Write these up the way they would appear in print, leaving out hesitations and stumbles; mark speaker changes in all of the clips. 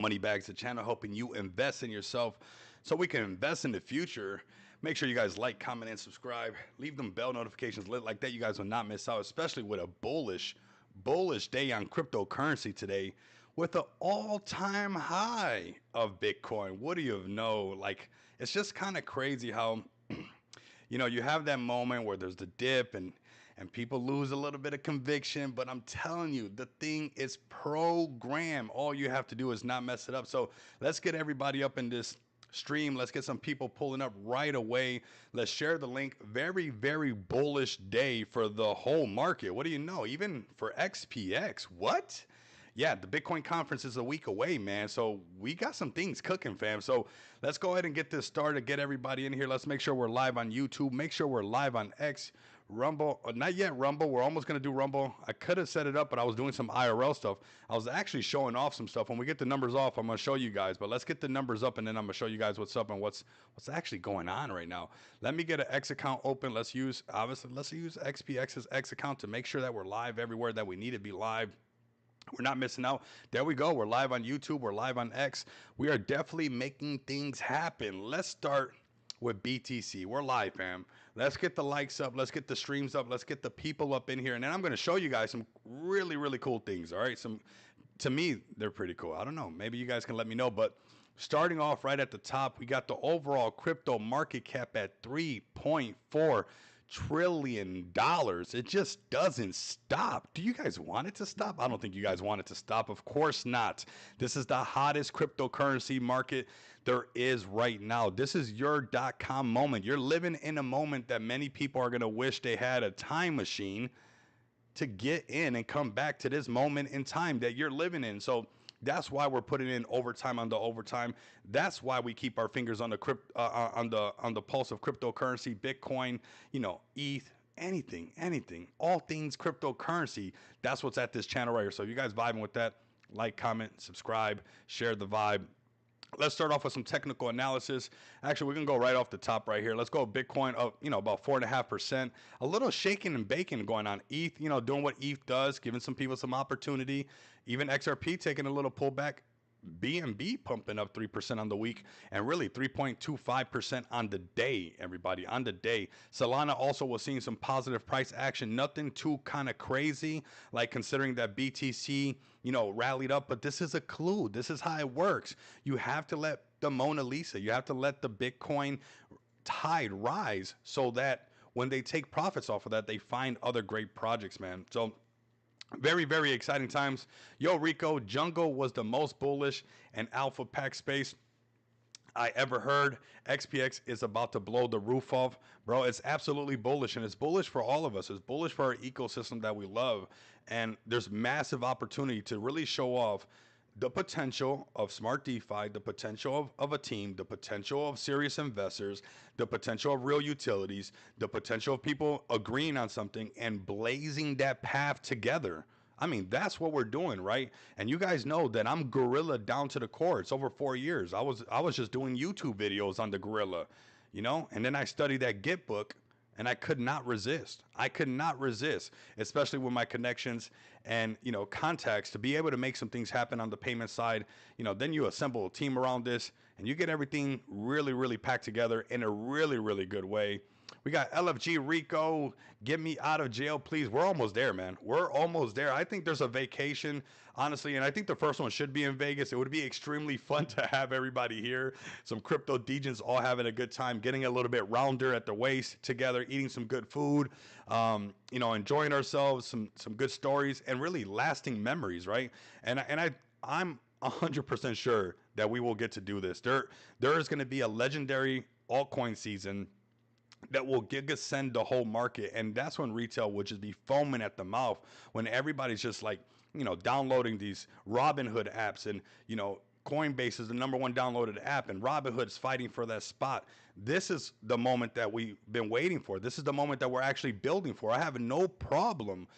Speaker 1: Money Bags, the channel helping you invest in yourself so we can invest in the future. Make sure you guys like, comment, and subscribe. Leave them bell notifications lit like that. You guys will not miss out, especially with a bullish day on cryptocurrency today with an all-time high of Bitcoin. What do you know? Like, it's just kind of crazy how you have that moment where there's the dip and people lose a little bit of conviction, but I'm telling you, the thing is programmed. All you have to do is not mess it up. So let's get everybody up in this stream. Let's get some people pulling up right away. Let's share the link. Very, very bullish day for the whole market. What do you know? Even for XPX. What? Yeah, the Bitcoin conference is a week away, man. So we got some things cooking, fam. So let's go ahead and get this started. Get everybody in here. Let's make sure we're live on YouTube. Make sure we're live on X, Rumble. Not yet Rumble. We're almost gonna do Rumble. I could have set it up, but I was doing some IRL stuff. I was actually showing off some stuff. When we get the numbers off, I'm gonna show you guys. But let's get the numbers up, and then I'm gonna show you guys what's up and what's actually going on right now. Let me get an X account open. Let's use XPX's X account to make sure that we're live everywhere that we need to be live. We're not missing out. There we go. We're live on YouTube. We're live on X. We are definitely making things happen. Let's start with BTC. We're live, fam. Let's get the likes up. Let's get the streams up. Let's get the people up in here. And then I'm going to show you guys some really, really cool things. All right. To me, they're pretty cool. I don't know. Maybe you guys can let me know. But starting off right at the top, we got the overall crypto market cap at 3.4 trillion. It just doesn't stop. Do you guys want it to stop? I don't think you guys want it to stop. Of course not. This is the hottest cryptocurrency market there is right now. This is your .com moment. You're living in a moment that many people are going to wish they had a time machine to get in and come back to this moment in time that you're living in. So that's why we're putting in overtime on the overtime. That's why we keep our fingers on the pulse of cryptocurrency, Bitcoin, ETH, anything, all things cryptocurrency. That's what's at this channel right here. So if you guys vibing with that, like, comment, subscribe, share the vibe. Let's start off with some technical analysis. Actually, we can go right off the top right here. Let's go Bitcoin up, about 4.5%. A little shaking and baking going on. ETH, doing what ETH does, giving some people some opportunity. Even XRP taking a little pullback. BNB pumping up 3% on the week and really 3.25% on the day, everybody, on the day. Solana also was seeing some positive price action, nothing too kind of crazy, like considering that BTC, rallied up, but this is a clue. This is how it works. You have to let the Mona Lisa, you have to let the Bitcoin tide rise so that when they take profits off of that, they find other great projects, man. So very, very exciting times. Yo, Rico, Jungle was the most bullish and alpha pack space I ever heard. XPX is about to blow the roof off. Bro, it's absolutely bullish, and it's bullish for all of us. It's bullish for our ecosystem that we love. And there's massive opportunity to really show off the potential of smart DeFi, the potential of a team, the potential of serious investors, the potential of real utilities, the potential of people agreeing on something and blazing that path together. I mean, that's what we're doing, right? And you guys know that I'm Gorilla down to the core. It's over 4 years. I was just doing YouTube videos on the Gorilla, and then I studied that Git book and I could not resist. I could not resist, especially with my connections and contacts to be able to make some things happen on the payment side. Then you assemble a team around this and you get everything really, really packed together in a really, really good way. We got LFG Rico, get me out of jail, please. We're almost there, man. We're almost there. I think there's a vacation, honestly, and I think the first one should be in Vegas. It would be extremely fun to have everybody here. Some crypto degens all having a good time, getting a little bit rounder at the waist together, eating some good food, enjoying ourselves, some good stories, and really lasting memories, right? I'm 100% sure that we will get to do this. There is going to be a legendary altcoin season that will ascend the whole market, and that's when retail would just be foaming at the mouth, when everybody's just like downloading these Robinhood apps, and Coinbase is the number one downloaded app, and Robinhood's fighting for that spot. This is the moment that we've been waiting for. This is the moment that we're actually building for. I have no problem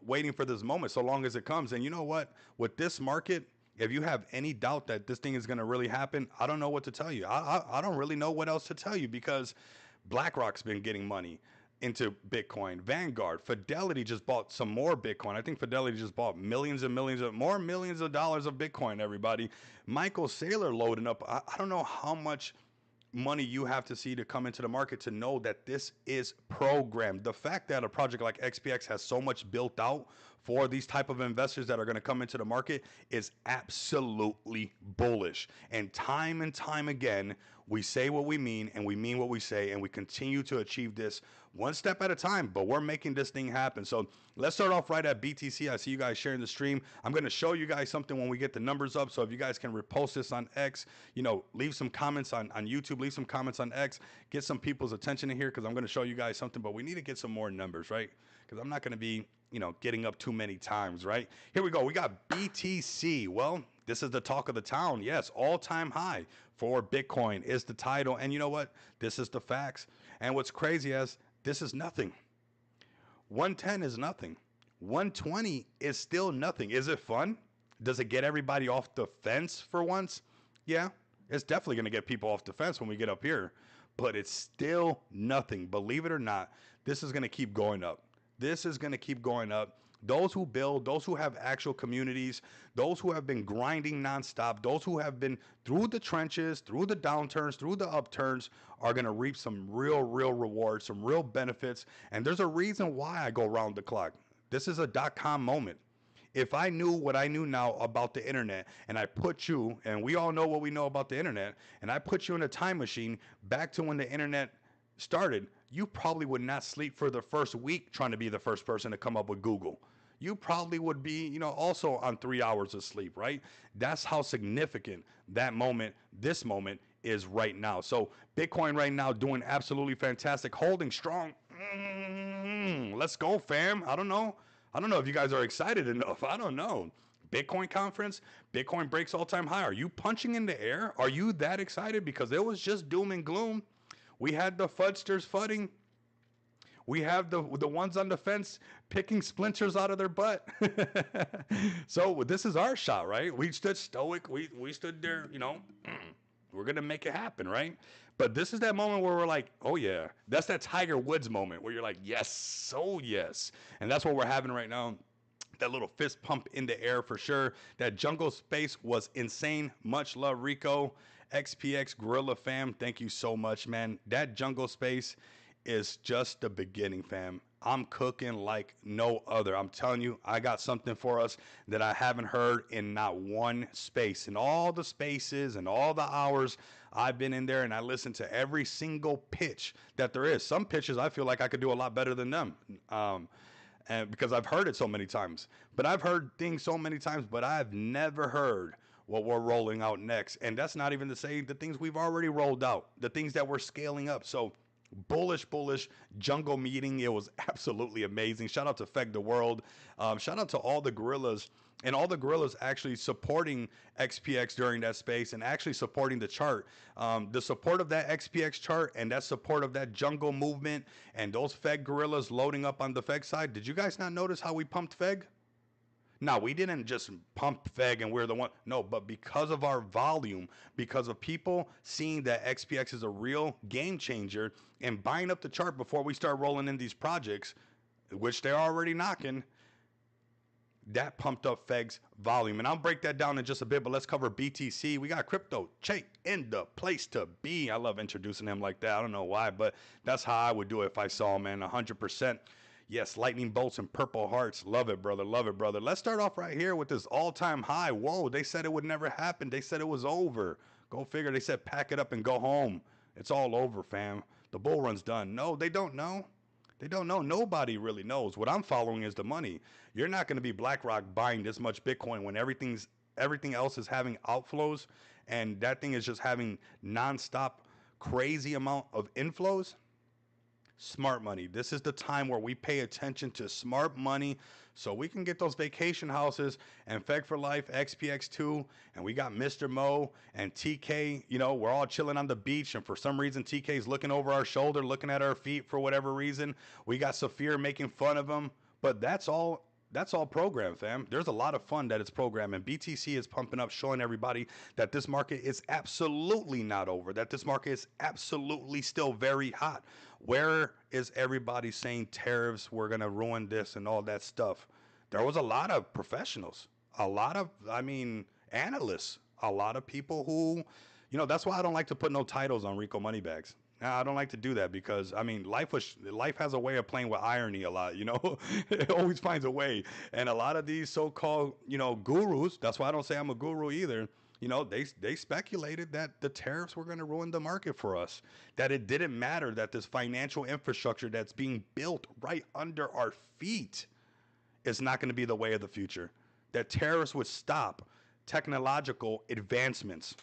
Speaker 1: waiting for this moment so long as it comes. And you know what, with this market, if you have any doubt that this thing is going to really happen, I don't know what to tell you. I don't really know what else to tell you, because BlackRock's been getting money. into Bitcoin. Vanguard, Fidelity just bought some more Bitcoin. I think Fidelity just bought millions and millions of dollars of Bitcoin, everybody. Michael Saylor loading up. I don't know how much money you have to see to come into the market to know that this is programmed. The fact that a project like XPX has so much built out for these type of investors that are going to come into the market is absolutely bullish. And time again, we say what we mean and we mean what we say, and we continue to achieve this one step at a time, but we're making this thing happen. So let's start off right at BTC. I see you guys sharing the stream. I'm going to show you guys something when we get the numbers up. So if you guys can repost this on X, leave some comments on YouTube, leave some comments on X, get some people's attention in here, because I'm going to show you guys something, but we need to get some more numbers, right? Because I'm not going to be, getting up too many times, right? Here we go. We got BTC. Well, this is the talk of the town. Yes, all-time high for Bitcoin is the title. And you know what? This is the facts. And what's crazy is this is nothing. 110 is nothing. 120 is still nothing. Is it fun? Does it get everybody off the fence for once? Yeah, it's definitely going to get people off the fence when we get up here. But it's still nothing. Believe it or not, this is going to keep going up. This is going to keep going up. Those who build, those who have actual communities, those who have been grinding nonstop, those who have been through the trenches, through the downturns, through the upturns, are going to reap some real rewards, some real benefits. And there's a reason why I go round the clock. This is a .com moment. If I knew what I knew now about the internet, and I put you, and we all know what we know about the internet, and I put you in a time machine back to when the internet started, you probably would not sleep for the first week trying to be the first person to come up with Google. You probably would be, also on 3 hours of sleep, right? That's how significant that moment, this moment, is right now. So Bitcoin right now doing absolutely fantastic, holding strong. Let's go, fam. I don't know if you guys are excited enough. I don't know. Bitcoin conference, Bitcoin breaks all-time high. Are you punching in the air? Are you that excited? Because it was just doom and gloom. We had the fudsters fudding. We have the ones on the fence picking splinters out of their butt. So this is our shot, right? We stood stoic. We stood there, we're going to make it happen, right? But this is that moment where we're like, oh yeah, that's that Tiger Woods moment where you're like, yes, oh yes. And that's what we're having right now. That little fist pump in the air for sure. That jungle space was insane. Much love, Rico. XPX Gorilla fam, thank you so much, man. That jungle space is just the beginning, fam. I'm cooking like no other. I'm telling you, I got something for us that I haven't heard in not one space. In all the spaces and all the hours I've been in there, and I listened to every single pitch that there is. Some pitches I feel like I could do a lot better than them. And because I've heard it so many times. But I've heard things so many times, but I've never heard what we're rolling out next. And that's not even to say the things we've already rolled out, the things that we're scaling up. So bullish jungle meeting. It was absolutely amazing. Shout out to Feg the World. Shout out to all the gorillas, and all the gorillas actually supporting XPX during that space and actually supporting the chart. The support of that XPX chart and that support of that jungle movement and those Feg gorillas loading up on the Feg side. Did you guys not notice how we pumped Feg? No, we didn't just pump Feg and we're the one. No, but because of our volume, because of people seeing that XPX is a real game changer and buying up the chart before we start rolling in these projects, which they're already knocking, that pumped up Feg's volume. And I'll break that down in just a bit, but let's cover BTC. We got Crypto Che in the place to be. I love introducing him like that. I don't know why, but that's how I would do it if I saw him, man, 100%. Yes, lightning bolts and purple hearts. Love it, brother. Love it, brother. Let's start off right here with this all-time high. Whoa, they said it would never happen. They said it was over. Go figure. They said pack it up and go home. It's all over, fam. The bull run's done. No, they don't know. They don't know. Nobody really knows. What I'm following is the money. You're not going to be BlackRock buying this much Bitcoin when everything else is having outflows, and that thing is just having nonstop crazy amount of inflows. Smart money. This is the time where we pay attention to smart money so we can get those vacation houses and Feg for Life, XPX2, and we got Mr. Mo and TK. We're all chilling on the beach, and for some reason TK's looking over our shoulder, looking at our feet for whatever reason. We got Saphir making fun of him, but that's all That's all programmed, fam. There's a lot of fun that it's programmed, and BTC is pumping up, showing everybody that this market is absolutely not over, that this market is absolutely still very hot. Where is everybody saying tariffs were going to ruin this and all that stuff? There was a lot of professionals, a lot of, I mean, analysts, a lot of people who, that's why I don't like to put no titles on Rico Moneybags. Nah, I don't like to do that because I mean life has a way of playing with irony a lot, it always finds a way. And a lot of these so-called, gurus, that's why I don't say I'm a guru either. They speculated that the tariffs were going to ruin the market for us, that it didn't matter that this financial infrastructure that's being built right under our feet is not going to be the way of the future. That tariffs would stop technological advancements.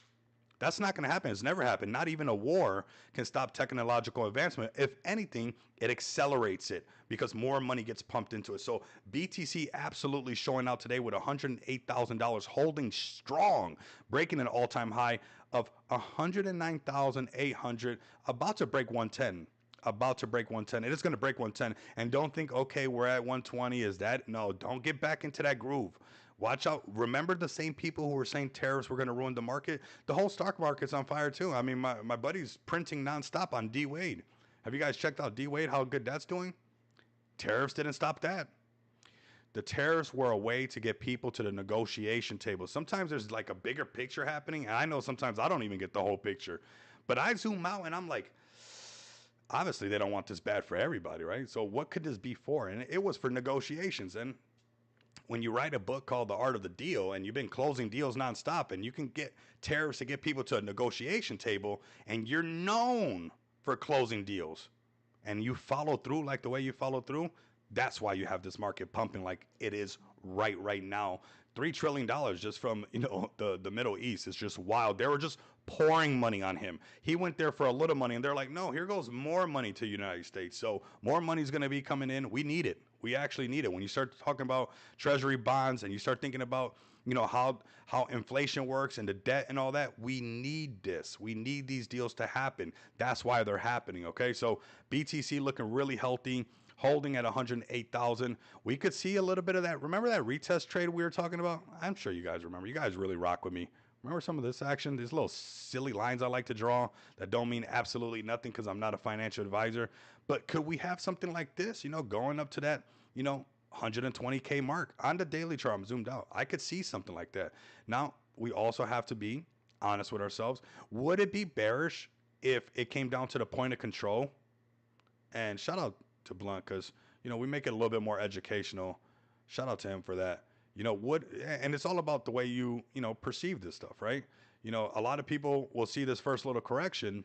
Speaker 1: That's not going to happen. It's never happened. Not even a war can stop technological advancement. If anything, it accelerates it because more money gets pumped into it. So BTC absolutely showing out today with $108,000, holding strong, breaking an all-time high of 109,800, about to break 110. About to break 110. It is going to break 110. And don't think, okay, we're at 120. Is that? No, don't get back into that groove. Watch out. Remember the same people who were saying tariffs were going to ruin the market? The whole stock market's on fire too. I mean, my buddy's printing nonstop on D Wade. Have you guys checked out D Wade, how good that's doing? Tariffs didn't stop that. The tariffs were a way to get people to the negotiation table. Sometimes there's like a bigger picture happening. And I know sometimes I don't even get the whole picture. But I zoom out and I'm like, obviously they don't want this bad for everybody, right? So what could this be for? And it was for negotiations. And when you write a book called The Art of the Deal and you've been closing deals nonstop and you can get tariffs to get people to a negotiation table and you're known for closing deals and you follow through like the way you follow through, that's why you have this market pumping like it is right now. $3 trillion just from the Middle East is just wild. They were just pouring money on him. He went there for a little money and they're like, no, here goes more money to the United States. So more money is going to be coming in. We need it. We actually need it. When you start talking about treasury bonds and you start thinking about how inflation works and the debt and all that, we need this. We need these deals to happen. That's why they're happening. Okay, so BTC looking really healthy, holding at 108,000. We could see a little bit of that. Remember that retest trade we were talking about? I'm sure you guys remember. You guys really rock with me. Remember some of this action? These little silly lines I like to draw that don't mean absolutely nothing because I'm not a financial advisor. But could we have something like this, going up to that, 120K mark on the daily chart? I'm zoomed out. I could see something like that. Now, we also have to be honest with ourselves. Would it be bearish if it came down to the point of control? And shout out to Blunt because, we make it a little bit more educational. Shout out to him for that. And it's all about the way you perceive this stuff, right? A lot of people will see this first little correction.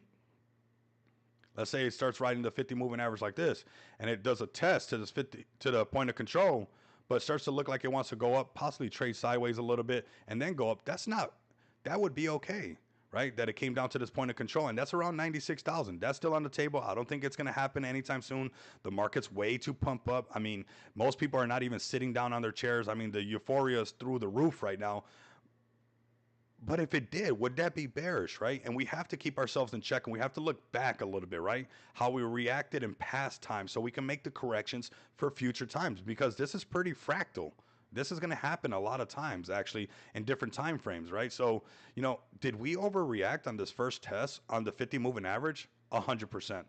Speaker 1: Let's say it starts riding the 50 moving average like this, and it does a test to this 50 to the point of control, but starts to look like it wants to go up, possibly trade sideways a little bit, and then go up. That would be okay, right? That it came down to this point of control, and that's around 96,000. That's still on the table. I don't think it's going to happen anytime soon. The market's way too pump up. I mean, most people are not even sitting down on their chairs. I mean, the euphoria is through the roof right now. But if it did, would that be bearish, right? And we have to keep ourselves in check and we have to look back a little bit, right? How we reacted in past times so we can make the corrections for future times because this is pretty fractal. This is going to happen a lot of times actually in different time frames, right? So, did we overreact on this first test on the 50 moving average? 100%.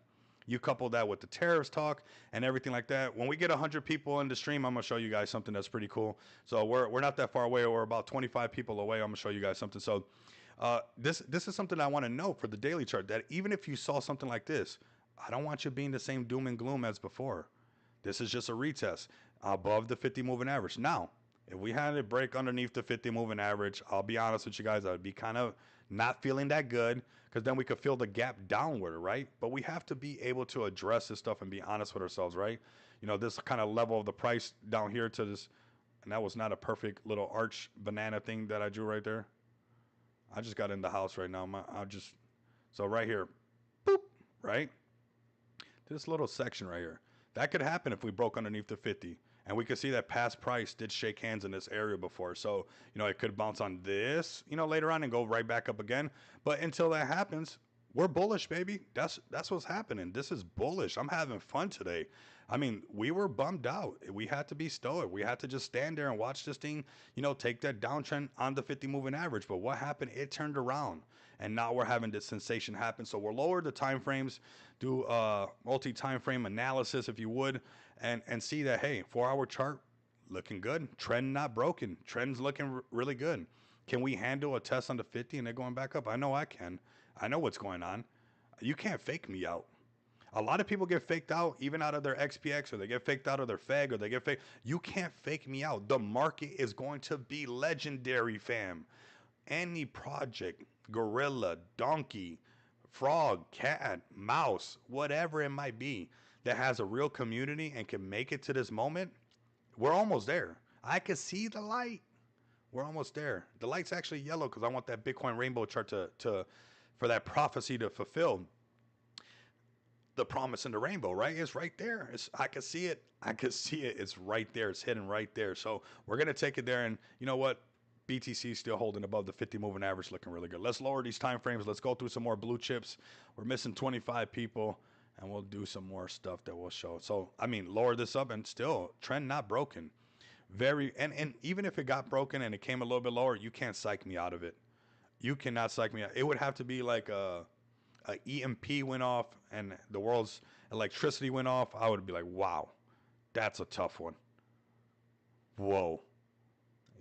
Speaker 1: You couple that with the tariffs talk and everything like that. When we get 100 people in the stream, I'm going to show you guys something that's pretty cool. So we're not that far away. We're about 25 people away. I'm going to show you guys something. So this is something I want to know for the daily chart, that even if you saw something like this, I don't want you being the same doom and gloom as before. This is just a retest above the 50 moving average. Now, if we had it break underneath the 50 moving average, I'll be honest with you guys, I would be kind of not feeling that good because then we could feel the gap downward, right? But we have to be able to address this stuff and be honest with ourselves, right? This kind of level of the price down here to this, and that was not a perfect little arch banana thing that I drew right there. I just got in the house right now. So right here, boop, right? This little section right here. That could happen if we broke underneath the 50. And we could see that past price did shake hands in this area before. So, it could bounce on this, later on and go right back up again. But until that happens, We're bullish, baby. That's what's happening. This is bullish. I'm having fun today. I mean, we were bummed out. We had to be stoic. We had to just stand there and watch this thing, take that downtrend on the 50 moving average. But what happened? It turned around. And now we're having this sensation happen. So we're lower the time frames, do multi time frame analysis, if you would, and see that, hey, 4 hour chart looking good. Trend not broken. Trend's looking really good. Can we handle a test on the 50 and they're going back up? I know I can. I know what's going on. You can't fake me out. A lot of people get faked out, even out of their XPX, or they get faked out of their FEG, or they get faked. You can't fake me out. The market is going to be legendary, fam. Any project, gorilla, donkey, frog, cat, mouse, whatever it might be, that has a real community and can make it to this moment, we're almost there. I can see the light. We're almost there. The light's actually yellow because I want that Bitcoin rainbow chart to for that prophecy to fulfill. The promise in the rainbow, right? It's right there. I can see it. I can see it. It's right there. It's hidden right there. So we're gonna take it there, and you know what? BTC is still holding above the 50 moving average, looking really good. Let's lower these time frames. Let's go through some more blue chips. We're missing 25 people, and we'll do some more stuff that we'll show. So I mean, lower this up, and still trend not broken. Very and even if it got broken and it came a little bit lower, you can't psych me out of it. You cannot psych me out. It would have to be like a EMP went off and the world's electricity went off. I would be like, wow, that's a tough one. Whoa.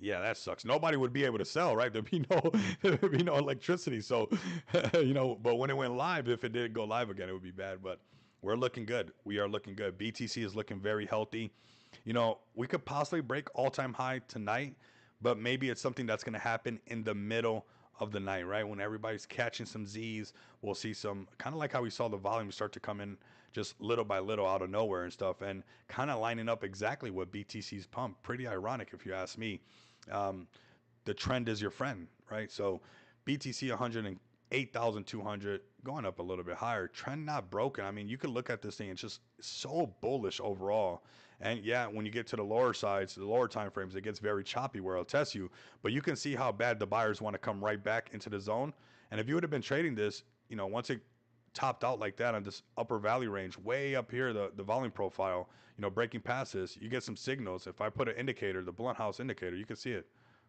Speaker 1: Yeah, that sucks. Nobody would be able to sell, right? There'd be no electricity. So, but when it went live, if it did go live again, it would be bad. But we're looking good. We are looking good. BTC is looking very healthy. We could possibly break all-time high tonight, but maybe it's something that's going to happen in the middle of the night, right? When everybody's catching some Z's, we'll see some kind of like how we saw the volume start to come in just little by little out of nowhere and stuff, and kind of lining up exactly what BTC's pump. Pretty ironic, if you ask me. Um, the trend is your friend, right? So BTC 108,200 going up a little bit higher. Trend not broken. I mean, you can look at this thing; it's just so bullish overall. And yeah, when you get to the lower sides, the lower time frames, it gets very choppy where it'll test you. But you can see how bad the buyers want to come right back into the zone. And if you would have been trading this, once it topped out like that on this upper value range, way up here, the volume profile, breaking past this, you get some signals. If I put an indicator, the blunt house indicator, you can see it.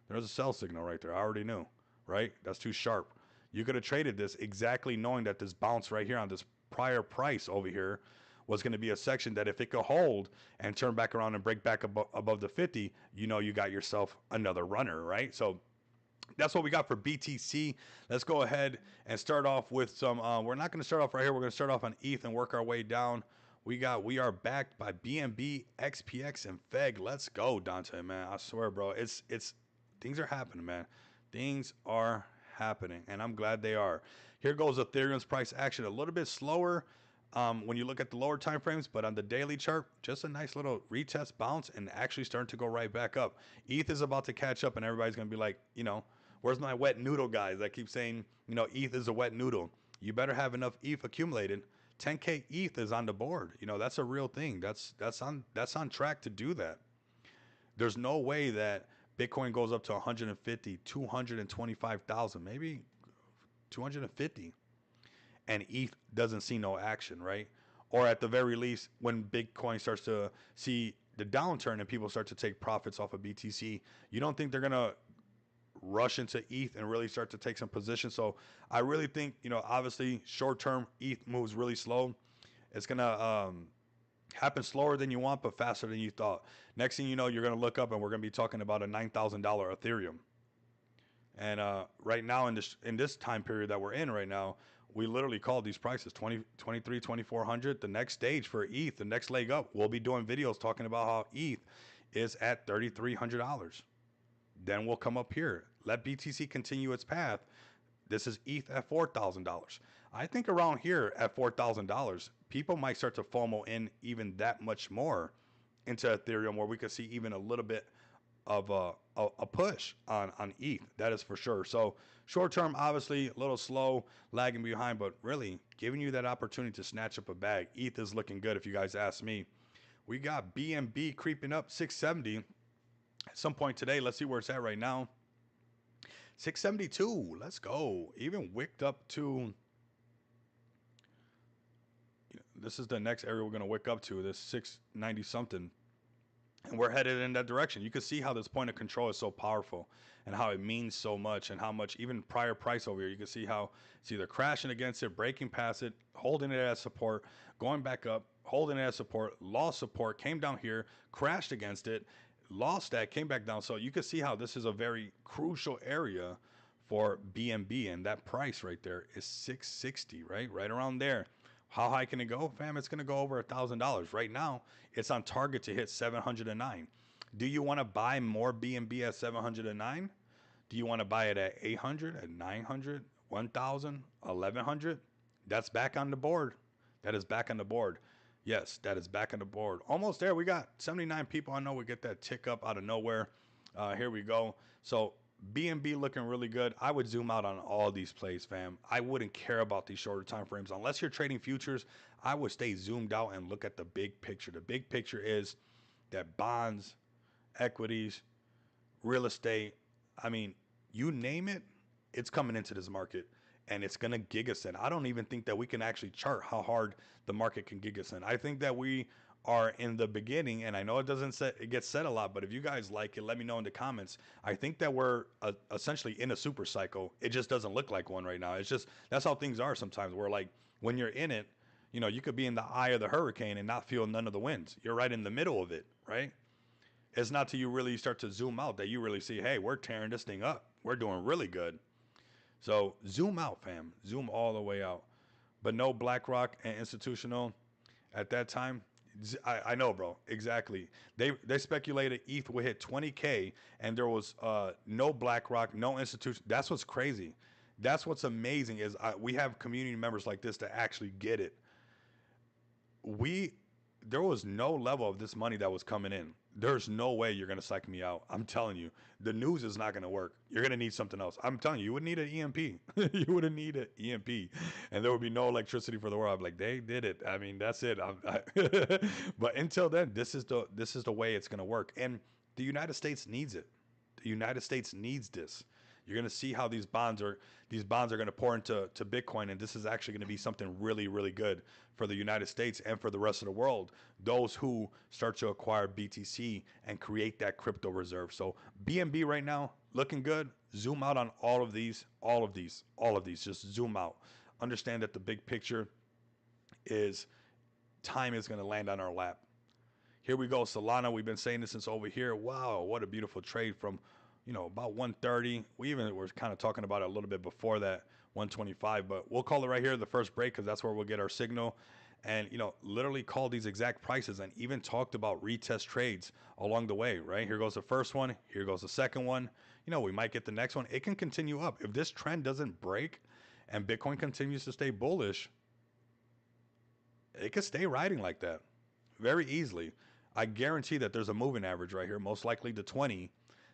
Speaker 1: There's a sell signal right there. I already knew, right? That's too sharp. You could have traded this exactly knowing that this bounce right here on this prior price over here was going to be a section that if it could hold and turn back around and break back above the 50, you got yourself another runner, right? So that's what we got for BTC. Let's go ahead and start off with some, we're not going to start off right here. We're going to start off on ETH and work our way down. We are backed by BNB, XPX, and FEG. Let's go, Dante, man. I swear, bro. It's things are happening, man. Things are happening, and I'm glad they are. Here goes Ethereum's price action, a little bit slower when you look at the lower time frames, but on the daily chart, just a nice little retest bounce and actually starting to go right back up. ETH is about to catch up, and everybody's going to be like, where's my wet noodle, guys? I keep saying, ETH is a wet noodle. You better have enough ETH accumulated. 10K ETH is on the board. That's a real thing. That's on track to do that. There's no way that Bitcoin goes up to 150, 225,000, maybe 250, and ETH doesn't see no action, right? Or at the very least, when Bitcoin starts to see the downturn and people start to take profits off of BTC, you don't think they're gonna rush into ETH and really start to take some position. So I really think, obviously short term ETH moves really slow. It's gonna happen slower than you want, but faster than you thought. Next thing you know, you're gonna look up and we're gonna be talking about a $9,000 Ethereum. And right now in this time period that we're in right now, we literally called these prices 20, 23, 2400. The next stage for ETH, the next leg up, we'll be doing videos talking about how ETH is at $3,300. Then we'll come up here. Let BTC continue its path. This is ETH at $4,000. I think around here at $4,000, people might start to FOMO in even that much more into Ethereum, where we could see even a little bit of a push on ETH. That is for sure. So short term, obviously a little slow, lagging behind, but really giving you that opportunity to snatch up a bag. ETH is looking good, if you guys ask me. We got BNB creeping up 670 at some point today. Let's see where it's at right now. 672. Let's go. Even wicked up to This is the next area we're going to wick up to, this 690 something. And we're headed in that direction. You can see how this point of control is so powerful and how it means so much and how much even prior price over here, you can see how it's either crashing against it, breaking past it, holding it as support, going back up, holding it as support, lost support, came down here, crashed against it, lost that, came back down. So you can see how this is a very crucial area for BNB, and that price right there is 660, right around there. How high can it go, fam? It's going to go over $1,000. Right now, it's on target to hit 709. Do you want to buy more BNB at 709? Do you want to buy it at 800, at 900, 1,000, 1,100? That's back on the board. That is back on the board. Yes, that is back on the board. Almost there. We got 79 people. I know we get that tick up out of nowhere. Here we go. So BNB looking really good. I would zoom out on all these plays, fam. I wouldn't care about these shorter time frames. Unless you're trading futures, I would stay zoomed out and look at the big picture. The big picture is that bonds, equities, real estate, I mean, you name it, it's coming into this market and it's going to gig us in. I don't even think that we can actually chart how hard the market can gig us in. I think that we are in the beginning, and I know it gets said a lot, but if you guys like it, let me know in the comments. I think that we're essentially in a super cycle. It just doesn't look like one right now. It's just, that's how things are sometimes. We're like, when you're in it, you know, you could be in the eye of the hurricane and not feel none of the winds. You're right in the middle of it, right? It's not till you really start to zoom out that you really see, hey, we're tearing this thing up. We're doing really good. So zoom out, fam. Zoom all the way out. But no BlackRock and institutional at that time. I know, bro. Exactly. They speculated ETH would hit 20K, and there was no BlackRock, no institution. That's what's crazy. That's what's amazing is we have community members like this that actually get it. There was no level of this money that was coming in. There's no way you're gonna psych me out. I'm telling you, the news is not gonna work. You're gonna need something else. I'm telling you, you would need an EMP. You would need an EMP, and there would be no electricity for the world. I'm like, they did it. I mean, that's it. But until then, this is the way it's gonna work, and the United States needs it. The United States needs this. You're going to see how these bonds are going to pour into Bitcoin, and this is actually going to be something really, really good for the United States and for the rest of the world. Those who start to acquire BTC and create that crypto reserve. So BNB right now looking good. Zoom out on all of these. Just zoom out. Understand that the big picture is time is going to land on our lap. Here we go, Solana. We've been saying this since over here. Wow, what a beautiful trade from about 130. We even were kind of talking about it a little bit before that, 125, but we'll call it right here the first break because that's where we'll get our signal. And, literally call these exact prices and even talked about retest trades along the way, right? Here goes the first one. Here goes the second one. We might get the next one. It can continue up. If this trend doesn't break and Bitcoin continues to stay bullish, it could stay riding like that very easily. I guarantee that there's a moving average right here, most likely the 20,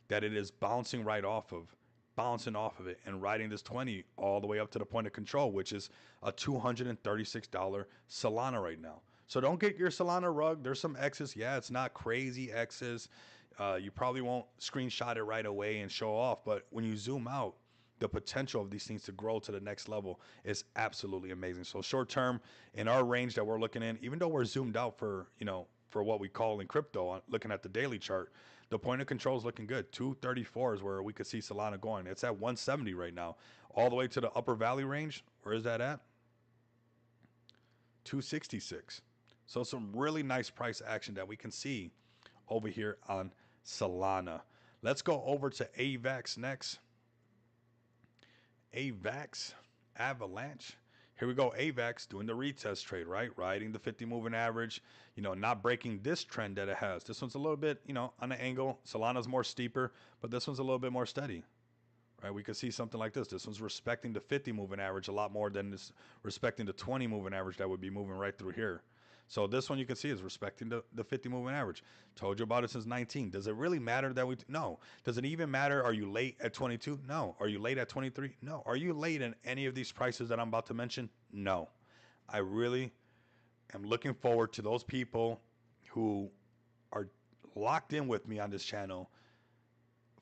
Speaker 1: that it is bouncing off of it and riding this 20 all the way up to the point of control, which is a $236 Solana right now. So don't get your Solana rug. There's some X's. Yeah, it's not crazy X's. You probably won't screenshot it right away and show off, but when you zoom out, the potential of these things to grow to the next level is absolutely amazing. So short term, in our range that we're looking in, even though we're zoomed out for what we call in crypto, looking at the daily chart, the point of control is looking good. 234 is where we could see Solana going. It's at 170 right now, all the way to the upper valley range. Where is that at? 266. So some really nice price action that we can see over here on Solana. Let's go over to AVAX next. AVAX, Avalanche. Here we go, AVAX doing the retest trade, right? Riding the 50 moving average, not breaking this trend that it has. This one's a little bit, on an angle. Solana's more steeper, but this one's a little bit more steady, right? We could see something like this. This one's respecting the 50 moving average a lot more than this respecting the 20 moving average that would be moving right through here. So this one you can see is respecting the 50 moving average. Told you about it since 19. Does it really matter that no? Does it even matter? Are you late at 22? No. Are you late at 23? No. Are you late in any of these prices that I'm about to mention? No. I really am looking forward to those people who are locked in with me on this channel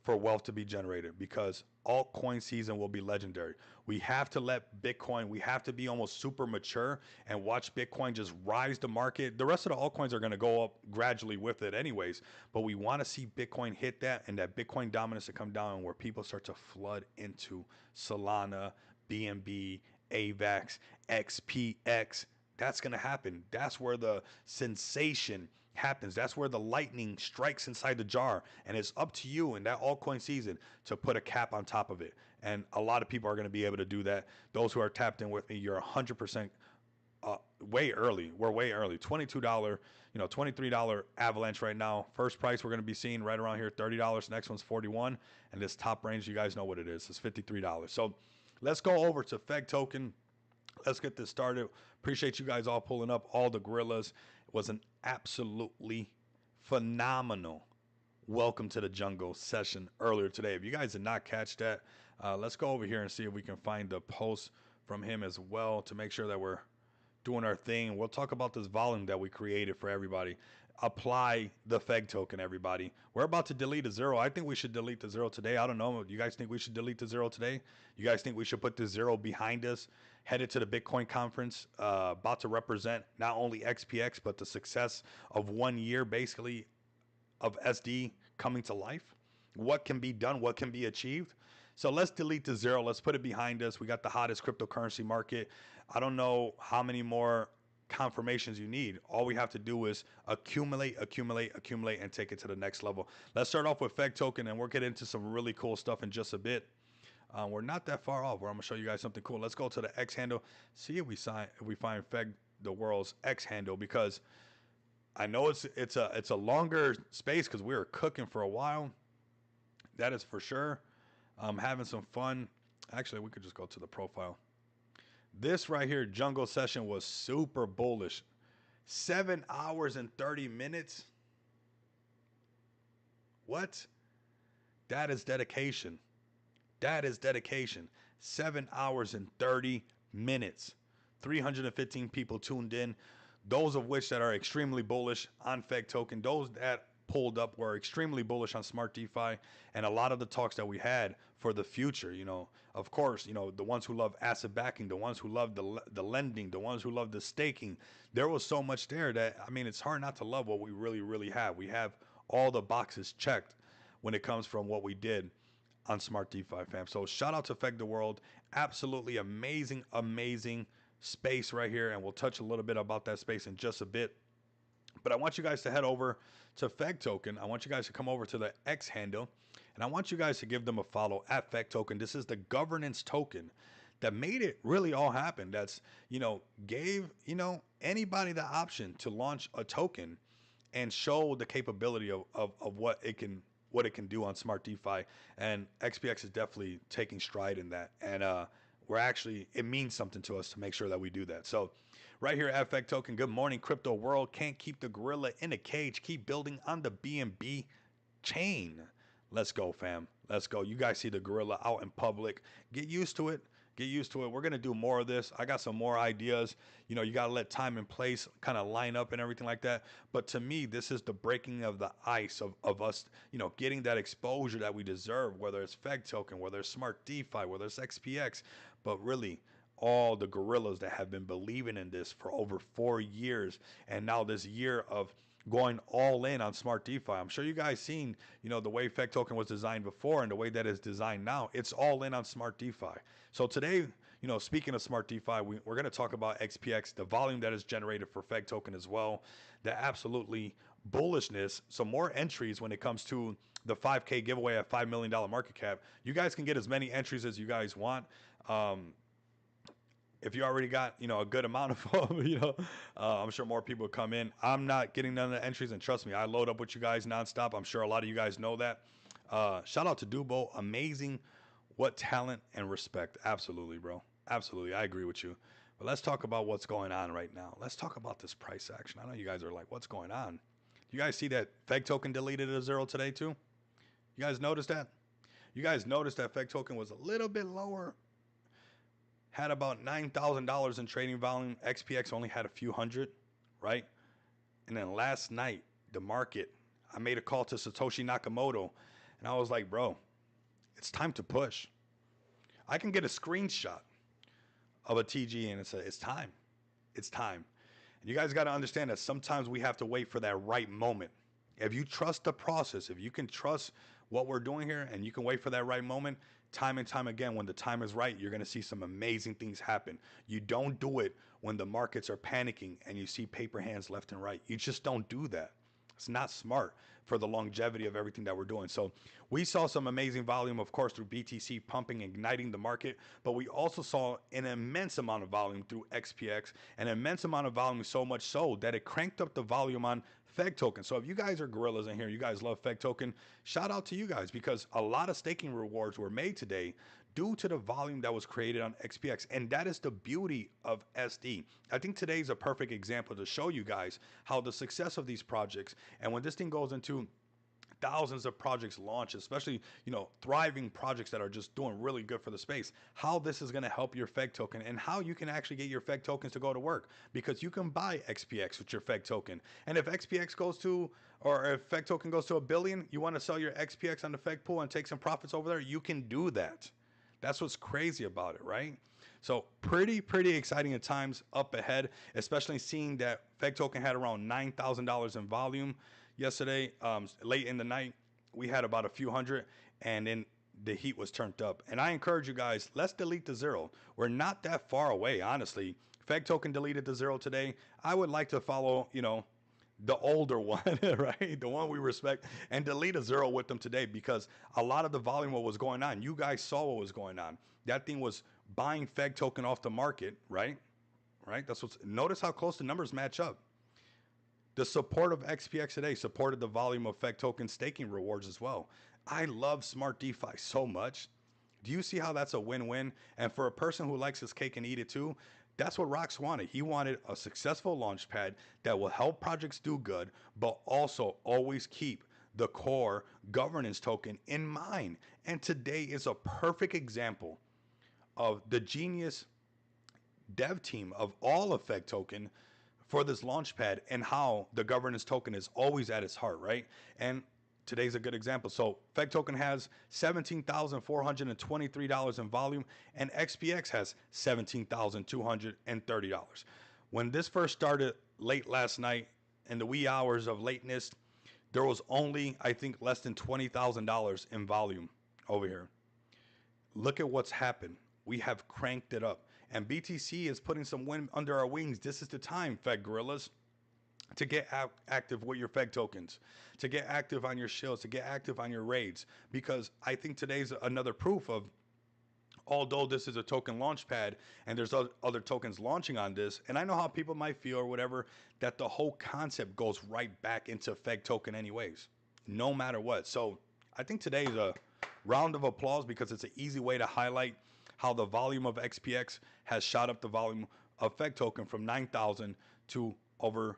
Speaker 1: for wealth to be generated because altcoin season will be legendary. We have to let Bitcoin, we have to be almost super mature and watch Bitcoin just rise the market. The rest of the altcoins are going to go up gradually with it anyways, but we want to see Bitcoin hit that and that Bitcoin dominance to come down where people start to flood into Solana, BNB, AVAX, XPX. That's going to happen. That's where the sensation happens. That's where the lightning strikes inside the jar. And it's up to you in that altcoin season to put a cap on top of it. And a lot of people are going to be able to do that. Those who are tapped in with me, you're 100% way early. We're way early. $22, $23 Avalanche right now. First price we're going to be seeing right around here, $30. Next one's 41. And this top range, you guys know what it is. It's $53. So let's go over to FEG token. Let's get this started. Appreciate you guys all pulling up. All the gorillas. It was an absolutely phenomenal welcome to the jungle session earlier today. If you guys did not catch that, let's go over here and see if we can find the post from him as well to make sure that we're doing our thing. We'll talk about this volume that we created for everybody. Apply the FEG token, everybody. We're about to delete a zero. I think we should delete the zero today. I don't know. You guys think we should delete the zero today? You guys think we should put the zero behind us, headed to the Bitcoin conference, about to represent not only XPX, but the success of 1 year, basically, of SD coming to life? What can be done? What can be achieved? So let's delete the zero. Let's put it behind us. We got the hottest cryptocurrency market. I don't know how many more confirmations you need. All we have to do is accumulate, and take it to the next level. Let's start off with FEG token, and we'll get into some really cool stuff in just a bit. We're not that far off. Where I'm gonna show you guys something cool. Let's go to the X handle. See if we find FEG the world's X handle, because I know it's a longer space because we were cooking for a while. That is for sure. Having some fun. Actually, we could just go to the profile. This right here, jungle session, was super bullish. 7 hours and 30 minutes. What? That is dedication. That is dedication. 7 hours and 30 minutes. 315 people tuned in. Those of which that are extremely bullish on FEG token. Those that pulled up were extremely bullish on Smart DeFi, and a lot of the talks that we had for the future, of course, the ones who love asset backing, the ones who love the lending, the ones who love the staking, there was so much there that, it's hard not to love what we really, really have. We have all the boxes checked when it comes from what we did on Smart DeFi, fam. So shout out to FEG the world. Absolutely amazing, amazing space right here, and we'll touch a little bit about that space in just a bit. But I want you guys to head over to FEG token. I want you guys to come over to the X handle, and I want you guys to give them a follow at FEG token. This is the governance token that made it really all happen. That's, gave, anybody the option to launch a token and show the capability of what it can do on Smart DeFi. And XPX is definitely taking stride in that. And it means something to us to make sure that we do that. So right here at FEG token, good morning, crypto world. Can't keep the gorilla in a cage. Keep building on the BNB chain. Let's go, fam. Let's go. You guys see the gorilla out in public. Get used to it. Get used to it. We're going to do more of this. I got some more ideas. You got to let time and place kind of line up and everything like that. But to me, this is the breaking of the ice of us, getting that exposure that we deserve, whether it's FEG token, whether it's Smart DeFi, whether it's XPX, but really all the gorillas that have been believing in this for over 4 years. And now this year of going all in on Smart DeFi. I'm sure you guys seen, the way FEG token was designed before and the way that it's designed now. It's all in on Smart DeFi. So today, speaking of Smart DeFi, we're going to talk about XPX, the volume that is generated for FEG token as well, the absolutely bullishness. So more entries when it comes to the 5K giveaway at $5 million market cap. You guys can get as many entries as you guys want. If you already got, a good amount of them, I'm sure more people come in. I'm not getting none of the entries, and trust me, I load up with you guys nonstop. I'm sure a lot of you guys know that. Shout out to Dubo. Amazing. What talent and respect. Absolutely, bro. Absolutely. I agree with you. But let's talk about what's going on right now. Let's talk about this price action. I know you guys are like, what's going on? You guys see that FEG token deleted a zero today too? You guys noticed that? You guys noticed that FEG token was a little bit lower, had about $9,000 in trading volume. XPX only had a few hundred, right? And then last night, the market, I made a call to Satoshi Nakamoto, And I was like, bro, it's time to push. I can get a screenshot of a TG and it's time. It's time. And you guys got to understand that sometimes we have to wait for that right moment. If you trust the process, if you can trust what we're doing here and you can wait for that right moment, time and time again, when the time is right, you're going to see some amazing things happen. You don't do it when the markets are panicking and you see paper hands left and right. You just don't do that. It's not smart for the longevity of everything that we're doing. So we saw some amazing volume, of course, through BTC pumping, igniting the market, but we also saw an immense amount of volume through XPX, an immense amount of volume, so much so that it cranked up the volume on Feg token. So if you guys are gorillas in here, you guys love Feg token, shout out to you guys because a lot of staking rewards were made today due to the volume that was created on XPX. And that is the beauty of SD. I think today is a perfect example to show you guys how the success of these projects, and when this thing goes into thousands of projects launch, especially, thriving projects that are just doing really good for the space, how this is going to help your Feg token and how you can actually get your Feg tokens to go to work, because you can buy XPX with your Feg token. And if XPX goes to, or if Feg token goes to 1 billion, you want to sell your XPX on the Feg pool and take some profits over there, you can do that. That's what's crazy about it, right? So pretty exciting at times up ahead, especially seeing that Feg token had around $9,000 in volume yesterday. Late in the night, we had about a few hundred, and then the heat was turned up. And I encourage you guys, let's delete the zero. We're not that far away, honestly. Feg token deleted the zero today. I would like to follow, the older one, right? The one we respect, and delete a zero with them today, because a lot of the volume, what was going on, you guys saw what was going on. That thing was buying Feg token off the market, right? Right? Notice how close the numbers match up. The support of XPX today supported the volume of Feg token staking rewards as well. I love Smart DeFi so much. Do you see how that's a win-win? And for a person who likes his cake and eat it too, that's what Rox wanted. He wanted a successful launchpad that will help projects do good, but also always keep the core governance token in mind. And today is a perfect example of the genius dev team of all of Feg token for this launchpad, and how the governance token is always at its heart, right? And today's a good example. So Feg token has $17,423 in volume, and XPX has $17,230. When this first started late last night in the wee hours of lateness, there was only, I think, less than $20,000 in volume over here. Look at what's happened. We have cranked it up. And BTC is putting some wind under our wings. This is the time, Feg Gorillas, to get active with your Feg tokens, to get active on your shields, to get active on your raids. Because I think today's another proof of, although this is a token launchpad and there's other tokens launching on this, and I know how people might feel or whatever, that the whole concept goes right back into Feg token anyways, no matter what. So I think today is a round of applause, because it's an easy way to highlight how the volume of XPX has shot up the volume of Feg token from 9,000 to over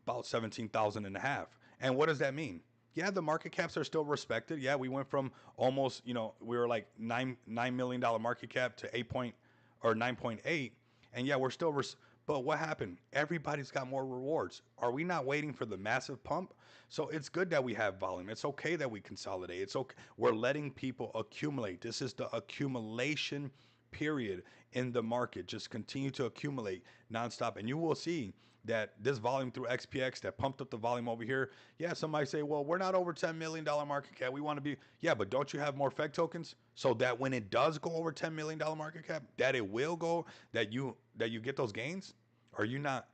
Speaker 1: about 17,000 and a half. And what does that mean? Yeah, the market caps are still respected. Yeah, we went from almost, we were like $9 million market cap to 9.8. And yeah, we're still, but what happened? Everybody's got more rewards. Are we not waiting for the massive pump? So it's good that we have volume. It's okay that we consolidate. It's okay. We're letting people accumulate. This is the accumulation period in the market. Just continue to accumulate nonstop. And you will see that this volume through XPX that pumped up the volume over here. Yeah, somebody say, well, we're not over $10 million market cap. We want to be, yeah, but don't you have more Feg tokens? So that when it does go over $10 million market cap, that it will go, that you get those gains? Are you not,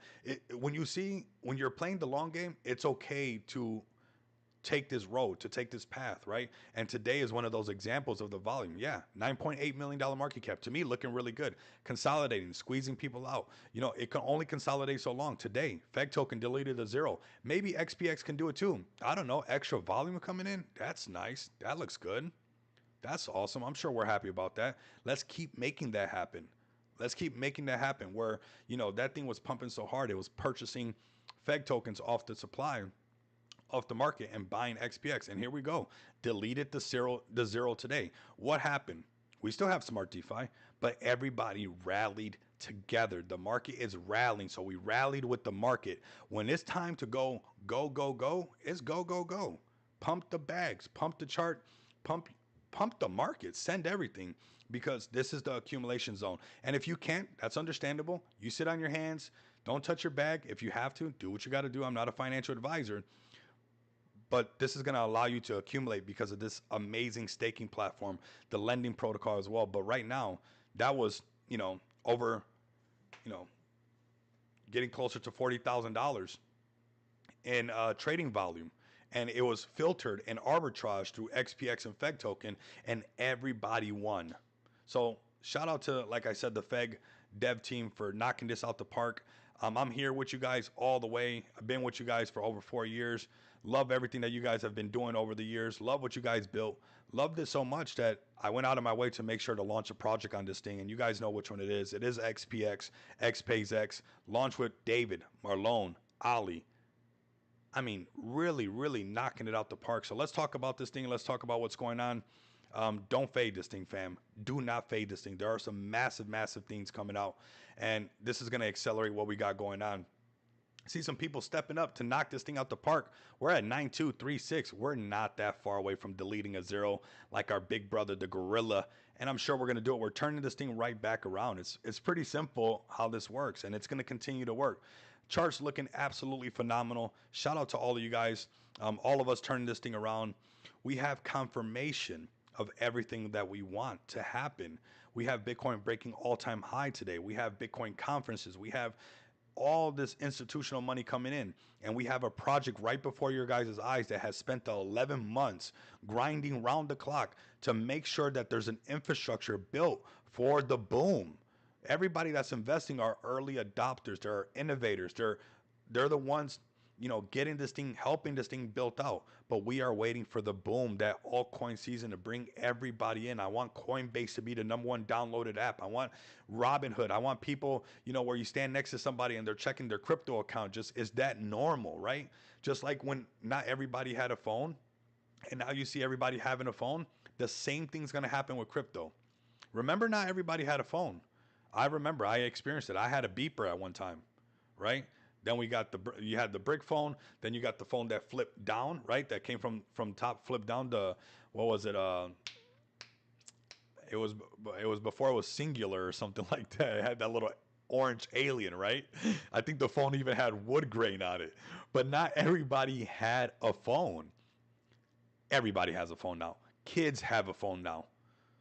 Speaker 1: when you're playing the long game, it's okay to take this road, to take this path, right? And today is one of those examples of the volume. Yeah, $9.8 million market cap, to me, looking really good. Consolidating, squeezing people out. It can only consolidate so long. Today, Feg token deleted a zero. Maybe XPX can do it too. I don't know, extra volume coming in. That's nice. That looks good. That's awesome. I'm sure we're happy about that. Let's keep making that happen. Let's keep making that happen where, that thing was pumping so hard, it was purchasing Feg tokens off the supply, off the market, and buying XPX. And here we go. Deleted the zero today. What happened? We still have Smart DeFi, but everybody rallied together. The market is rallying. So we rallied with the market. When it's time to go, it's go. Pump the bags, pump the chart, pump pump the market, send everything because this is the accumulation zone. And if you can't, that's understandable. You sit on your hands, don't touch your bag. If you have to, do what you got to do. I'm not a financial advisor, but this is going to allow you to accumulate because of this amazing staking platform, the lending protocol as well. But right now, that was, over, you know, getting closer to $40,000 in trading volume. And it was filtered and arbitraged through XPX and FEG token, and everybody won. So shout out to, like I said, the FEG dev team for knocking this out the park. I'm here with you guys all the way. I've been with you guys for over 4 years. Love everything that you guys have been doing over the years. Love what you guys built. Loved it so much that I went out of my way to make sure to launch a project on this thing. And you guys know which one it is. It is XPX, XPaysX. Launched with David, Marlon, Ali. I mean, really, really knocking it out the park. So let's talk about this thing. Let's talk about what's going on. Don't fade this thing, fam. Do not fade this thing. There are some massive, massive things coming out. And this is going to accelerate what we got going on. See some people stepping up to knock this thing out the park. We're at 9236. We're not that far away from deleting a zero like our big brother, the gorilla. And I'm sure we're going to do it. We're turning this thing right back around. It's pretty simple how this works, and it's going to continue to work. Charts looking absolutely phenomenal. Shout out to all of you guys. All of us turning this thing around. We have confirmation of everything that we want to happen. We have Bitcoin breaking all-time high today. We have Bitcoin conferences. We have all this institutional money coming in, and we have a project right before your guys' eyes that has spent the 11 months grinding round the clock to make sure that there's an infrastructure built for the boom. Everybody that's investing are early adopters. They're innovators. They're the ones, getting this thing, helping this thing built out. But we are waiting for the boom, that altcoin season, to bring everybody in. I want Coinbase to be the #1 downloaded app. I want Robinhood. I want people, where you stand next to somebody and they're checking their crypto account. Just, is that normal, right? Just like when not everybody had a phone, and now you see everybody having a phone. The same thing's going to happen with crypto. Remember, not everybody had a phone. I remember I experienced it. I had a beeper at one time, right? Then you had the brick phone. Then you got the phone that flipped down, right? That came from top, flipped down to, what was it? It was before it was singular or something like that. It had that little orange alien, right? I think the phone even had wood grain on it. But not everybody had a phone. Everybody has a phone now. Kids have a phone now.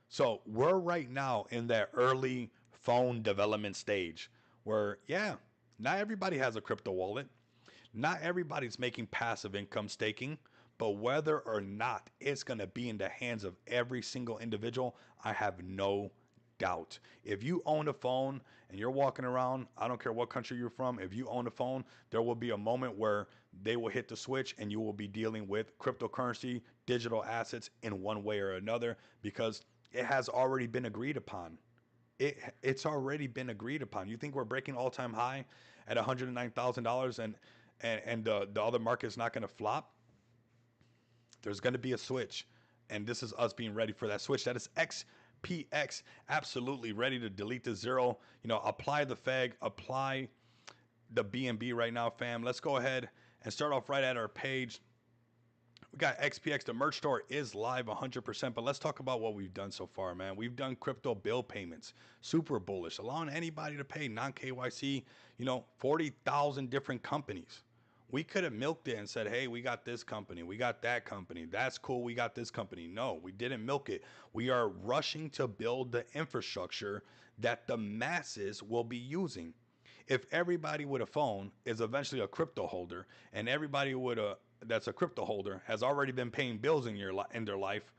Speaker 1: So we're right now in that early phone development stage where, yeah, not everybody has a crypto wallet. Not everybody's making passive income staking, but whether or not it's going to be in the hands of every single individual, I have no doubt. If you own a phone and you're walking around, I don't care what country you're from, if you own a phone, there will be a moment where they will hit the switch and you will be dealing with cryptocurrency, digital assets in one way or another, because it has already been agreed upon. It's already been agreed upon. You think we're breaking all-time high at $109,000 and the other market's not going to flop? There's going to be a switch, and this is us being ready for that switch. That is XPX, absolutely ready to delete the zero. Apply the FEG, apply the BNB right now, fam. Let's go ahead and start off right at our page. We got XPX. The merch store is live 100%, but let's talk about what we've done so far, man. We've done crypto bill payments, super bullish, allowing anybody to pay non-KYC, 40,000 different companies. We could have milked it and said, hey, we got this company, we got that company, that's cool, we got this company. No, we didn't milk it. We are rushing to build the infrastructure that the masses will be using. If everybody with a phone is eventually a crypto holder, and everybody that's a crypto holder has already been paying bills in their life,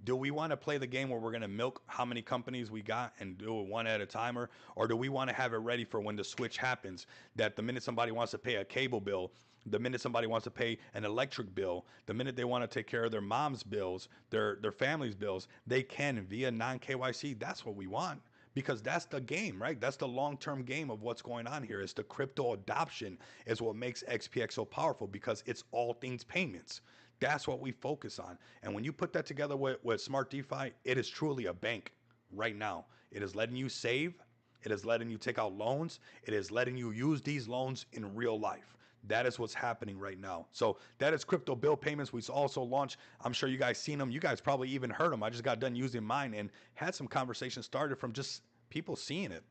Speaker 1: do we want to play the game where we're going to milk how many companies we got and do it one at a time, or do we want to have it ready for when the switch happens, that the minute somebody wants to pay a cable bill, the minute somebody wants to pay an electric bill, the minute they want to take care of their mom's bills, their family's bills, they can via non-KYC? That's what we want. Because that's the game, right? That's the long-term game of what's going on here. Is the crypto adoption is what makes XPX so powerful, because it's all things payments. That's what we focus on. And when you put that together with Smart DeFi, it is truly a bank right now. It is letting you save. It is letting you take out loans. It is letting you use these loans in real life. That is what's happening right now. So that is crypto bill payments. We also launched, I'm sure you guys seen them. You guys probably even heard them. I just got done using mine and had some conversation started from just people seeing it.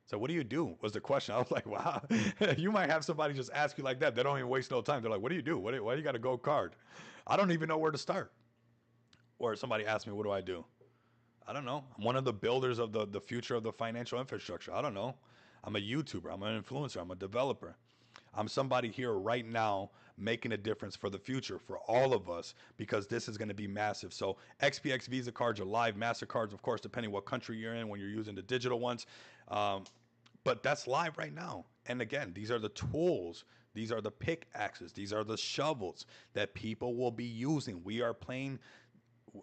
Speaker 1: So what do you do was the question. I was like, wow, you might have somebody just ask you like that. They don't even waste no time. They're like, what do you do? Why do you got a gold card? I don't even know where to start. Or somebody asked me, what do I do? I don't know. I'm one of the builders of the future of the financial infrastructure. I don't know. I'm a YouTuber. I'm an influencer. I'm a developer. I'm somebody here right now making a difference for the future for all of us because this is going to be massive. So XPX Visa cards are live, MasterCards, of course, depending what country you're in when you're using the digital ones. Um, but that's live right now. And again, these are the tools. These are the pickaxes. These are the shovels that people will be using.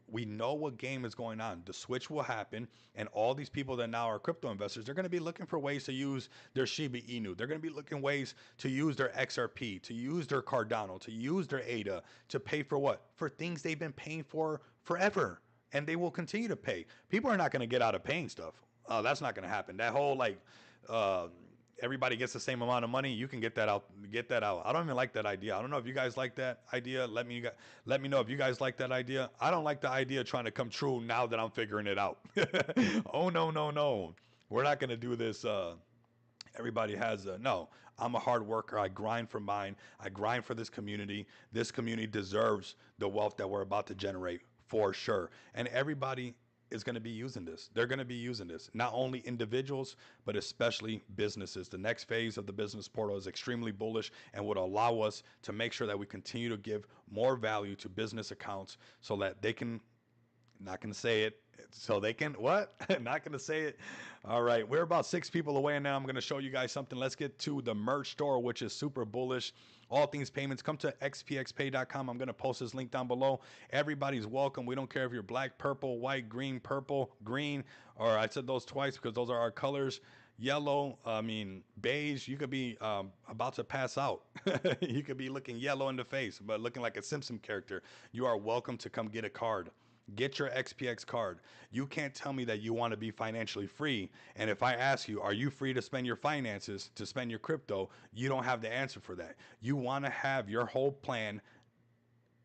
Speaker 1: We know what game is going on. The switch will happen, and all these people that now are crypto investors, they're going to be looking for ways to use their Shiba Inu. They're going to be looking ways to use their XRP, to use their Cardano, to use their ADA, to pay for what? For things they've been paying for forever, and they will continue to pay. People are not going to get out of paying stuff. That's not going to happen. That whole uh, everybody gets the same amount of money. You can get that out. Get that out. I don't even like that idea. I don't know if you guys like that idea. Let me know if you guys like that idea. I don't like the idea trying to come true now that I'm figuring it out. Oh no, no, no. We're not gonna do this. Everybody has a no. I'm a hard worker. I grind for mine. I grind for this community. This community deserves the wealth that we're about to generate for sure. And everybody is going to be using this. They're going to be using this. Not only individuals, but especially businesses. The next phase of the business portal is extremely bullish and would allow us to make sure that we continue to give more value to business accounts so that they can, not going to say it, so they can, what? Not going to say it. All right. We're about 6 people away, and now I'm going to show you guys something. Let's get to the merch store, which is super bullish. All things payments. Come to xpxpay.com. I'm going to post this link down below. Everybody's welcome. We don't care if you're black, purple, white, green, purple, green, or I said those twice because those are our colors. Yellow, beige. You could be about to pass out. You could be looking yellow in the face, but looking like a Simpson character. You are welcome to come get a card. Get your XPX card. You can't tell me that you want to be financially free. And if I ask you, are you free to spend your finances, to spend your crypto? You don't have the answer for that. You want to have your whole plan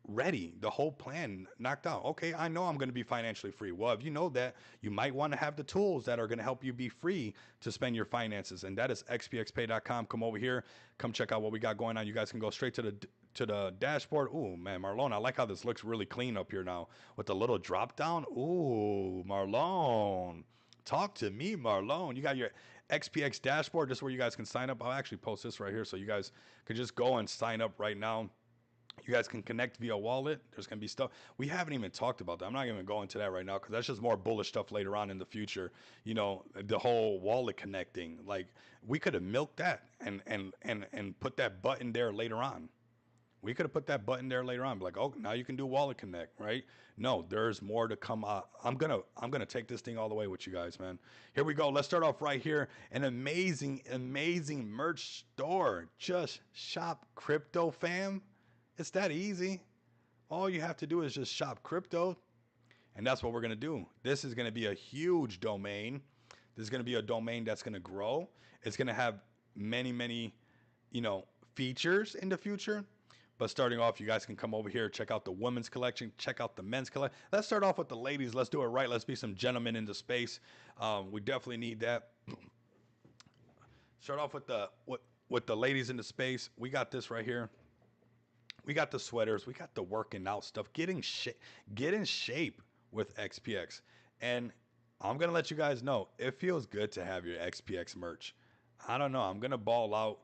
Speaker 1: ready, the whole plan knocked out. Okay, I know I'm going to be financially free. Well, if you know that, you might want to have the tools that are going to help you be free to spend your finances. And that is xpxpay.com. Come over here. Come check out what we got going on. You guys can go straight to the dashboard. Ooh, man, Marlon, I like how this looks really clean up here now with the little drop down. Ooh, Marlon. Talk to me, Marlon. You got your XPX dashboard. This is where you guys can sign up. I'll actually post this right here so you guys can just go and sign up right now. You guys can connect via wallet. There's going to be stuff. We haven't even talked about that. I'm not even going into that right now because that's just more bullish stuff later on in the future. You know, the whole wallet connecting. Like, we could have milked that and put that button there later on. We could have put that button there later on. Like, oh, now you can do wallet connect, right? No, there's more to come. I'm gonna take this thing all the way with you guys, man. Here we go. Let's start off right here. An amazing, amazing merch store. Just shop crypto, fam. It's that easy. All you have to do is just shop crypto. And that's what we're going to do. This is going to be a huge domain. This is going to be a domain that's going to grow. It's going to have many, many, features in the future. But starting off, you guys can come over here, check out the women's collection, check out the men's collection. Let's start off with the ladies. Let's do it right. Let's be some gentlemen in the space. We definitely need that. Start off with the ladies in the space. We got this right here. We got the sweaters. We got the working out stuff. Get in shape with XPX. And I'm going to let you guys know, it feels good to have your XPX merch. I don't know. I'm going to ball out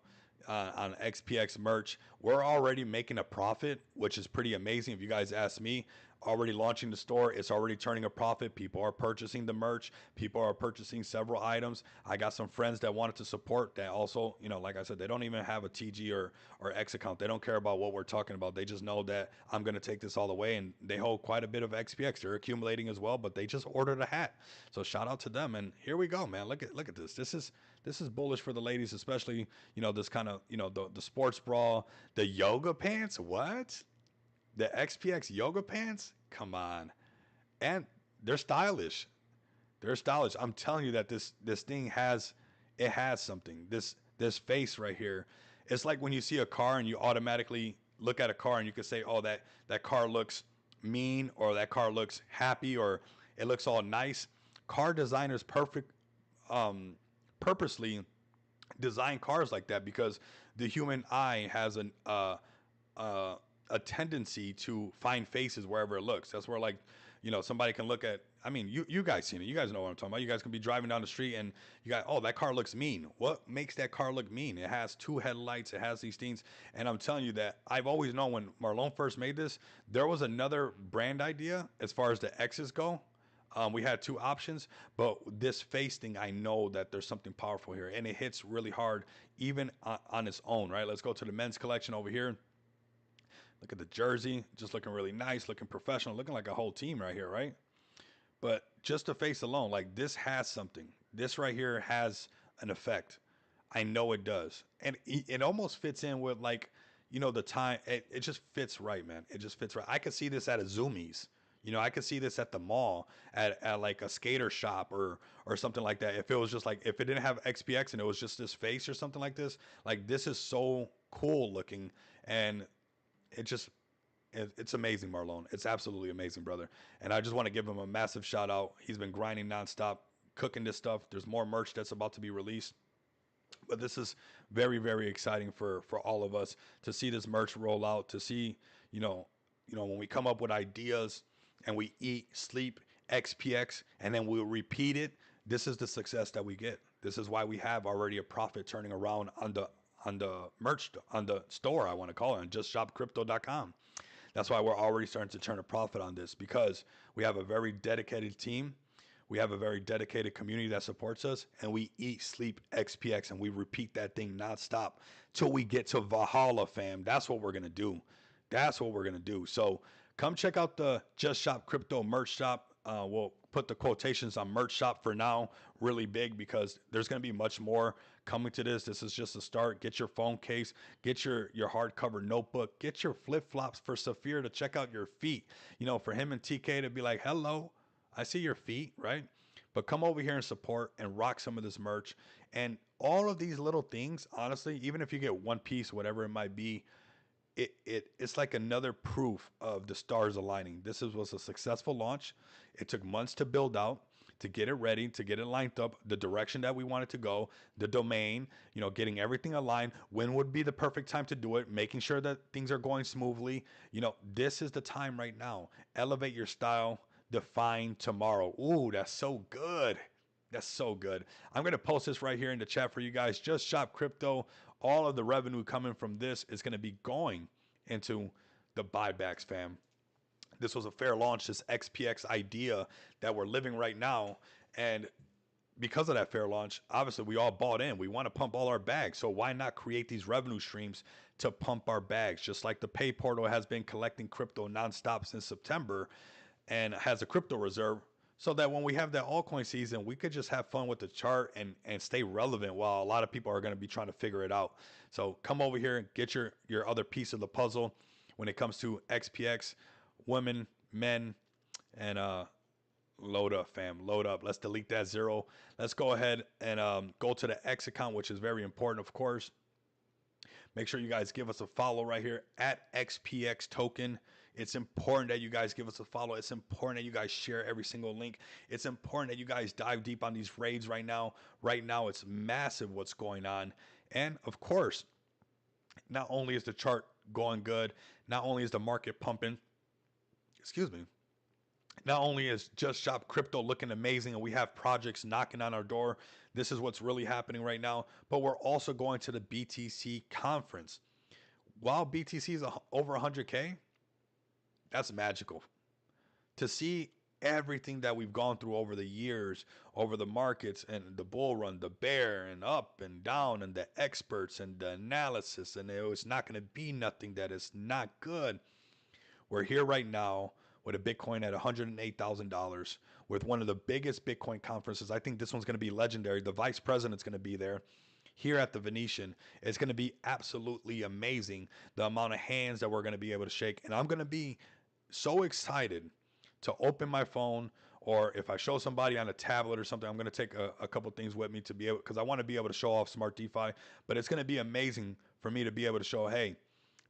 Speaker 1: on XPX merch. We're already making a profit, which is pretty amazing if you guys ask me. Already launching the store, it's already turning a profit. People are purchasing the merch. People are purchasing several items. I got some friends that wanted to support that also, like I said, they don't even have a TG or X account. They don't care about what we're talking about. They just know that I'm going to take this all the way, and they hold quite a bit of XPX. They're accumulating as well, but they just ordered a hat. So shout out to them. And here we go, man. Look at this. This is bullish for the ladies, especially, this kind of, the sports bra, the yoga pants. What? The XPX yoga pants? Come on. And they're stylish. They're stylish. I'm telling you that this thing has something. This face right here It's like when you see a car and you automatically look at a car and you can say, "Oh, that car looks mean," or "That car looks happy," or "It looks all nice." Car designers um, purposely design cars like that because the human eye has uh, a tendency to find faces wherever it looks. That's where like somebody can look at. I mean, you guys seen it. You guys know what I'm talking about. You guys can be driving down the street and you got, oh, that car looks mean. What makes that car look mean? It has two headlights. It has these things. And I'm telling you that I've always known when Marlon first made this, there was another brand idea as far as the X's go. We had two options, but this face thing, I know that there's something powerful here, and it hits really hard, even on its own. Right? Let's go to the men's collection over here. Look at the jersey, just looking really nice, looking professional, looking like a whole team right here, right? But just the face alone, like this has something. This right here has an effect. I know it does, and it almost fits in with like, the time. It just fits right, man. It just fits right. I could see this at a Zoomies. I could see this at the mall, at like a skater shop or something like that. If it was just like if it didn't have XPX and it was just this face or something like this is so cool looking, and it just it's amazing, Marlon. It's absolutely amazing, brother. And I just want to give him a massive shout out. He's been grinding nonstop, cooking this stuff. There's more merch that's about to be released. But this is very, very exciting for all of us to see this merch roll out, to see, when we come up with ideas and we eat, sleep, XPX, and then we'll repeat it. This is the success that we get. This is why we have already a profit turning around on the merch on the store, I want to call it, on justshopcrypto.com. That's why we're already starting to turn a profit on this because we have a very dedicated team. We have a very dedicated community that supports us, and we eat, sleep, XPX, and we repeat that thing nonstop till we get to Valhalla, fam. That's what we're gonna do. That's what we're gonna do. So come check out the Just Shop Crypto merch shop. We'll put the quotations on merch shop for now, really big, because there's gonna be much more coming to this. This is just a start. Get your phone case, get your hardcover notebook, get your flip flops for Saphir to check out your feet. For him and TK to be like, hello, I see your feet, right? But come over here and support and rock some of this merch. And all of these little things, honestly, even if you get one piece, whatever it might be, it's like another proof of the stars aligning. Was a successful launch. It took months to build out, to get it ready, to get it lined up, the direction that we wanted to go, the domain, getting everything aligned. When would be the perfect time to do it? Making sure that things are going smoothly. This is the time right now. Elevate your style, define tomorrow. Ooh, that's so good. That's so good. I'm going to post this right here in the chat for you guys. Just Shop Crypto. All of the revenue coming from this is going to be going into the buybacks, fam. This was a fair launch, this XPX idea that we're living right now. And because of that fair launch, obviously we all bought in. We want to pump all our bags. So why not create these revenue streams to pump our bags? Just like the Pay Portal has been collecting crypto nonstop since September and has a crypto reserve, so that when we have that altcoin season, we could just have fun with the chart and stay relevant while a lot of people are going to be trying to figure it out. So come over here and get your other piece of the puzzle when it comes to XPX, women, men, and load up, fam. Load up. Let's delete that zero. Let's go ahead and go to the X account, which is very important, of course. Make sure you guys give us a follow right here at XPX Token. It's important that you guys give us a follow. It's important that you guys share every single link. It's important that you guys dive deep on these raids right now. Right now, it's massive what's going on. And of course, not only is the chart going good, not only is the market pumping, excuse me, not only is Just Shop Crypto looking amazing and we have projects knocking on our door, this is what's really happening right now, but we're also going to the BTC conference. While BTC is over 100K, that's magical. To see everything that we've gone through over the years, over the markets and the bull run, the bear and up and down and the experts and the analysis, and it's not going to be nothing that is not good. We're here right now with a Bitcoin at $108,000 with one of the biggest Bitcoin conferences. I think this one's going to be legendary. The vice president's going to be there here at the Venetian. It's going to be absolutely amazing, the amount of hands that we're going to be able to shake. And I'm going to be so excited to open my phone or if I show somebody on a tablet or something, I'm going to take a couple things with me to be able, because I want to be able to show off Smart DeFi. But it's going to be amazing for me to be able to show, hey,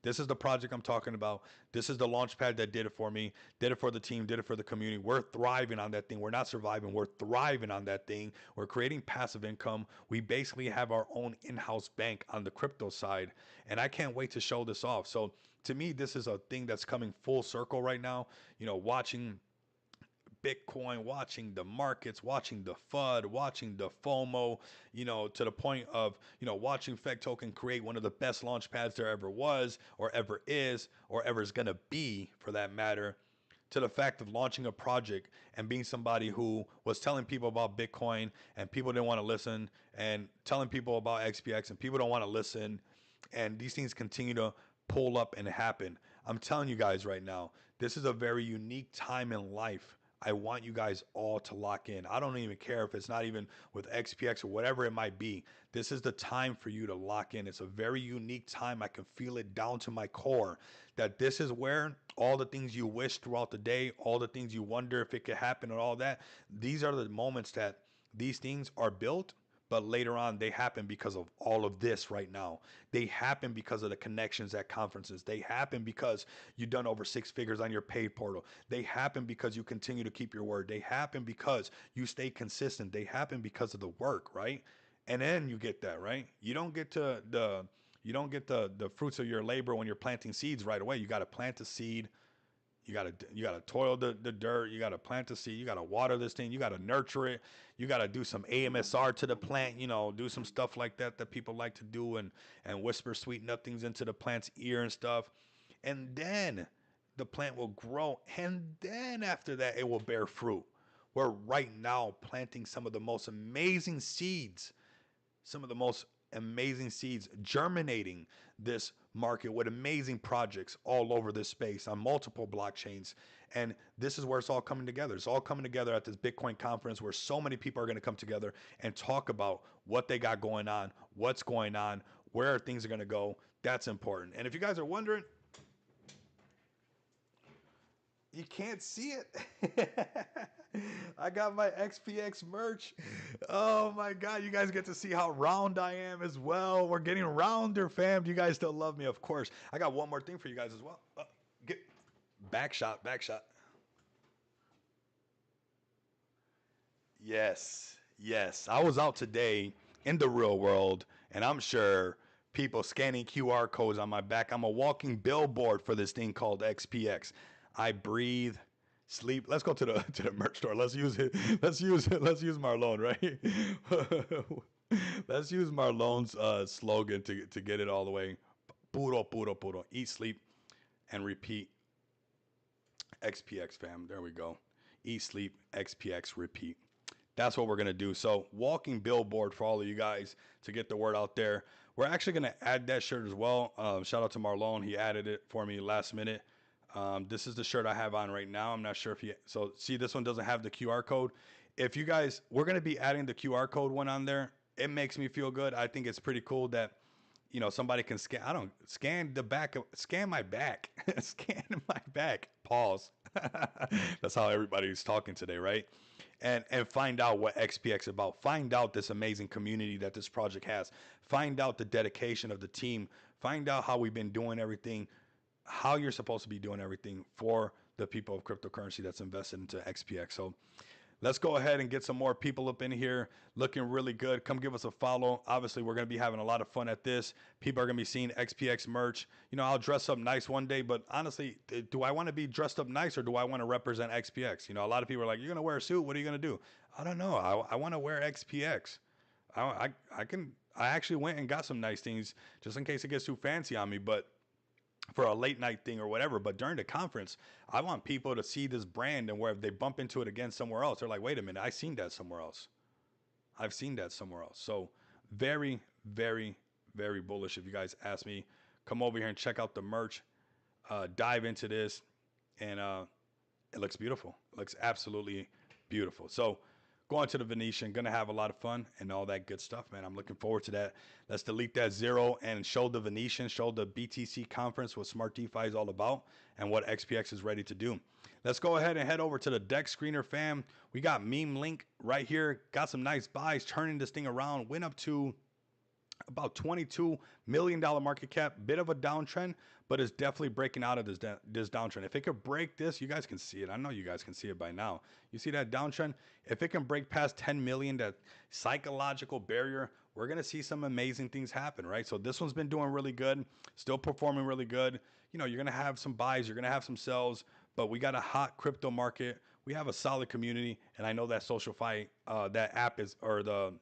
Speaker 1: this is the project I'm talking about. This is the launch pad that did it for me, did it for the team, did it for the community. We're thriving on that thing. We're not surviving. We're thriving on that thing. We're creating passive income. We basically have our own in-house bank on the crypto side. And I can't wait to show this off. So to me, this is a thing that's coming full circle right now. You know, watching Bitcoin, watching the markets, watching the FUD, watching the FOMO, you know, to the point of, you know, watching Fed Token create one of the best launch pads there ever was, or ever is, or ever is going to be for that matter, to the fact of launching a project and being somebody who was telling people about Bitcoin and people didn't want to listen, and telling people about XPX and people don't want to listen. And these things continue to pull up and happen. I'm telling you guys right now, this is a very unique time in life. I want you guys all to lock in. I don't even care if it's not even with XPX or whatever it might be. This is the time for you to lock in. It's a very unique time. I can feel it down to my core that this is where all the things you wish throughout the day, all the things you wonder if it could happen and all that, these are the moments that these things are built, but later on they happen because of all of this right now. They happen because of the connections at conferences. They happen because you've done over 6 figures on your paid portal. They happen because you continue to keep your word. They happen because you stay consistent. They happen because of the work, right? And then you get that, right? You don't get the fruits of your labor when you're planting seeds right away. You got to plant a seed. You gotta toil the dirt. You gotta plant the seed. You gotta water this thing. You gotta nurture it. You gotta do some AMSR to the plant. You know, do some stuff like that that people like to do, and whisper sweet nothings into the plant's ear and stuff. And then the plant will grow, and then after that it will bear fruit. We're right now planting some of the most amazing seeds, germinating this market with amazing projects all over this space on multiple blockchains. And this is where it's all coming together. It's all coming together at this Bitcoin conference where so many people are going to come together and talk about what they got going on, what's going on, where things are going to go. That's important. And if you guys are wondering, you can't see it. I got my XPX merch. Oh my God. You guys get to see how round I am as well. We're getting rounder, fam. Do you guys still love me? Of course. I got one more thing for you guys as well. Get back shot, back shot. Yes, yes. I was out today in the real world, and I'm sure people scanning QR codes on my back. I'm a walking billboard for this thing called XPX. I breathe, sleep. Let's go to the merch store. Let's use it. Let's use Marlon, right? Let's use Marlon's slogan to get it all the way. Puro, puro, puro. Eat, sleep, and repeat. XPX, fam. There we go. Eat, sleep, XPX, repeat. That's what we're going to do. So, walking billboard for all of you guys to get the word out there. We're actually going to add that shirt as well. Shout out to Marlon. He added it for me last minute. This is the shirt I have on right now. I'm not sure if you, so see, this one doesn't have the QR code. If you guys, we're going to be adding the QR code one on there. It makes me feel good. I think it's pretty cool that, you know, somebody can scan, I don't scan the back of, scan my back, scan my back, pause. That's how everybody's talking today, right? And find out what XPX is about. Find out this amazing community that this project has. Find out the dedication of the team. Find out how we've been doing everything, how you're supposed to be doing everything for the people of cryptocurrency that's invested into XPX. So let's go ahead and get some more people up in here looking really good. Come give us a follow. Obviously, we're going to be having a lot of fun at this. People are going to be seeing XPX merch. You know, I'll dress up nice one day, but honestly, do I want to be dressed up nice or do I want to represent XPX? You know, a lot of people are like, you're going to wear a suit. What are you going to do? I don't know. I want to wear XPX. I actually went and got some nice things just in case it gets too fancy on me, but for a late night thing or whatever. But during the conference, I want people to see this brand, and where if they bump into it again somewhere else, they're like, wait a minute, I've seen that somewhere else. I've seen that somewhere else. So very, very, very bullish. If you guys ask me, come over here and check out the merch, dive into this, and it looks beautiful. It looks absolutely beautiful. So going to the Venetian, gonna have a lot of fun and all that good stuff, man. I'm looking forward to that. Let's delete that zero and show the Venetian, show the BTC conference what Smart DeFi is all about and what XPX is ready to do. Let's go ahead and head over to the Dex Screener, fam. We got Meme Link right here. Got some nice buys, turning this thing around. Went up to about $22 million market cap. Bit of a downtrend, but it's definitely breaking out of this downtrend. If it could break this, you guys can see it. I know you guys can see it by now. You see that downtrend? If it can break past 10 million, that psychological barrier, we're going to see some amazing things happen, right? So this one's been doing really good, still performing really good. You know, you're going to have some buys, you're going to have some sells, but we got a hot crypto market. We have a solid community, and I know that SocialFi, that app is, or the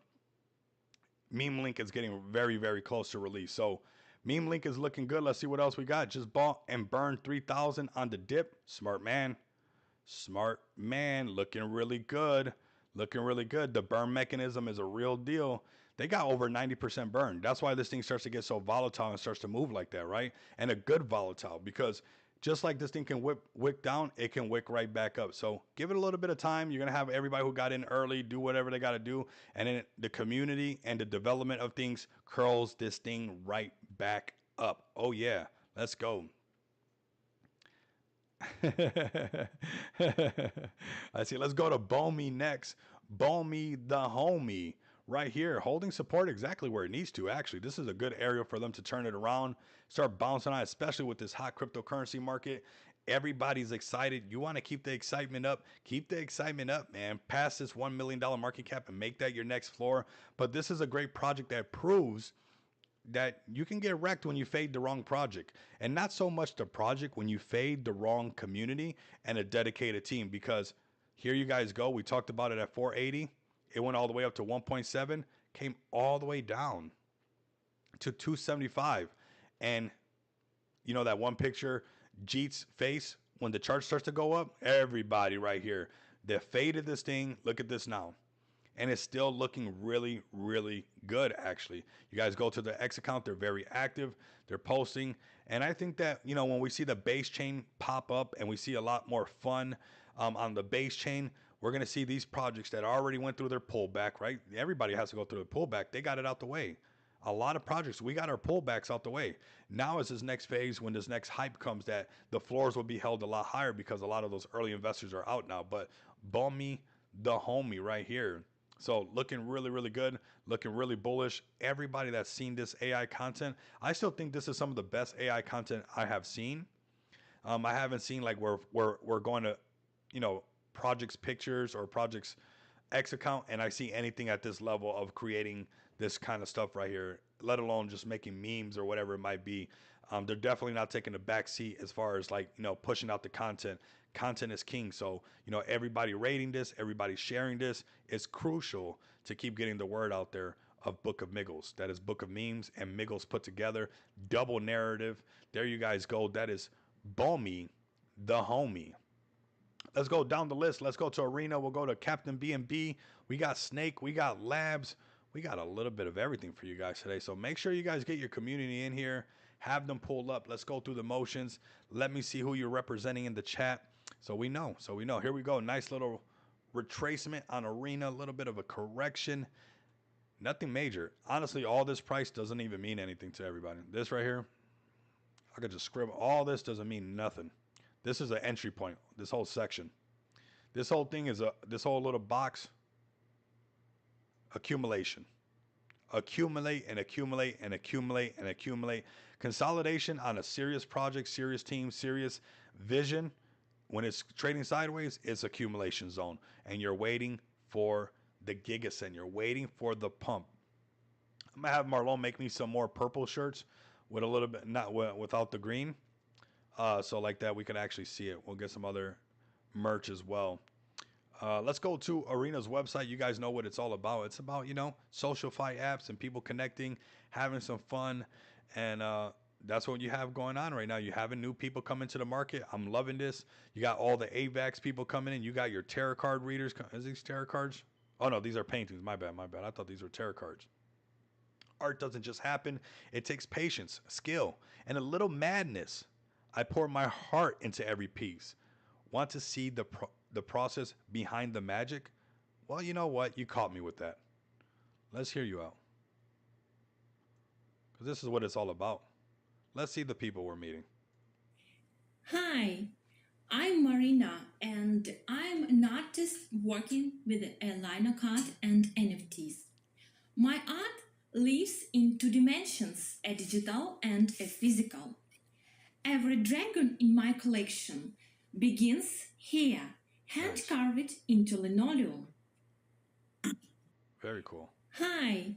Speaker 1: Meme Link is getting very, very close to release. So Meme Link is looking good. Let's see what else we got. Just bought and burned 3,000 on the dip. Smart man. Smart man. Looking really good. Looking really good. The burn mechanism is a real deal. They got over 90% burn. That's why this thing starts to get so volatile and starts to move like that, right? And a good volatile, because just like this thing can wick down, it can wick right back up. So give it a little bit of time. You're going to have everybody who got in early do whatever they got to do. And then the community and the development of things curls this thing right back up. Oh, yeah. Let's go. I see. Let's go to Bomi next. Bomi the homie right here, holding support exactly where it needs to. Actually, this is a good area for them to turn it around, start bouncing on, especially with this hot cryptocurrency market. Everybody's excited. You want to keep the excitement up. Keep the excitement up, man. Pass this $1 million market cap and make that your next floor. But this is a great project that proves that you can get wrecked when you fade the wrong project, and not so much the project, when you fade the wrong community and a dedicated team. Because here you guys go. We talked about it at 480. It went all the way up to 1.7, came all the way down to 275. And you know that one picture, Jeet's face, when the chart starts to go up, everybody right here, they faded this thing. Look at this now. And it's still looking really, really good, actually. You guys go to the X account. They're very active. They're posting. And I think that, you know, when we see the base chain pop up and we see a lot more fun on the base chain, we're going to see these projects that already went through their pullback, right? Everybody has to go through the pullback. They got it out the way. A lot of projects, we got our pullbacks out the way. Now is this next phase, when this next hype comes, that the floors will be held a lot higher because a lot of those early investors are out now. But Bomi the homie right here. So looking really, really good, looking really bullish. Everybody that's seen this AI content, I still think this is some of the best AI content I have seen. I haven't seen like we're going to, you know, projects pictures or projects X account, and I see anything at this level of creating this kind of stuff right here, let alone just making memes or whatever it might be. They're definitely not taking a back seat as far as, like, you know, pushing out the content. Content is king. So, you know, everybody rating this, everybody sharing this is crucial to keep getting the word out there of Book of Miggles. That is Book of Memes and Miggles put together. Double narrative. There you guys go. That is Bomi the homie. Let's go down the list. Let's go to Arena. We'll go to Captain BNB. We got Snake. We got Labs. We got a little bit of everything for you guys today. So make sure you guys get your community in here. Have them pull up. Let's go through the motions. Let me see who you're representing in the chat. So we know. Here we go. Nice little retracement on Arena. A little bit of a correction. Nothing major. Honestly, all this price doesn't even mean anything to everybody. This right here, I could just scribble. All this doesn't mean nothing. This is an entry point. This whole section. This whole thing is this whole little box. Accumulation. Accumulate and accumulate and accumulate and accumulate. Consolidation on a serious project, serious team, serious vision. When it's trading sideways, it's accumulation zone. And you're waiting for the gigascent. You're waiting for the pump. I'm going to have Marlon make me some more purple shirts with a little bit, not without the green. So like that, we can actually see it. We'll get some other merch as well. Let's go to Arena's website. You guys know what it's all about. It's about, you know, SocialFi apps and people connecting, having some fun. And that's what you have going on right now. You're having new people come into the market. I'm loving this. You got all the AVAX people coming in. You got your tarot card readers. Is these tarot cards? Oh, no, these are paintings. My bad. I thought these were tarot cards. Art doesn't just happen. It takes patience, skill, and a little madness. I pour my heart into every piece. Want to see the process behind the magic? Well, you know what? You caught me with that. Let's hear you out. Because this is what it's all about. Let's see the people we're meeting.
Speaker 2: Hi, I'm Marina, and I'm an artist working with a line art and NFTs. My art lives in two dimensions, a digital and a physical. Every dragon in my collection begins here, hand
Speaker 1: Nice.
Speaker 2: carved into linoleum.
Speaker 1: Very cool.
Speaker 2: Hi,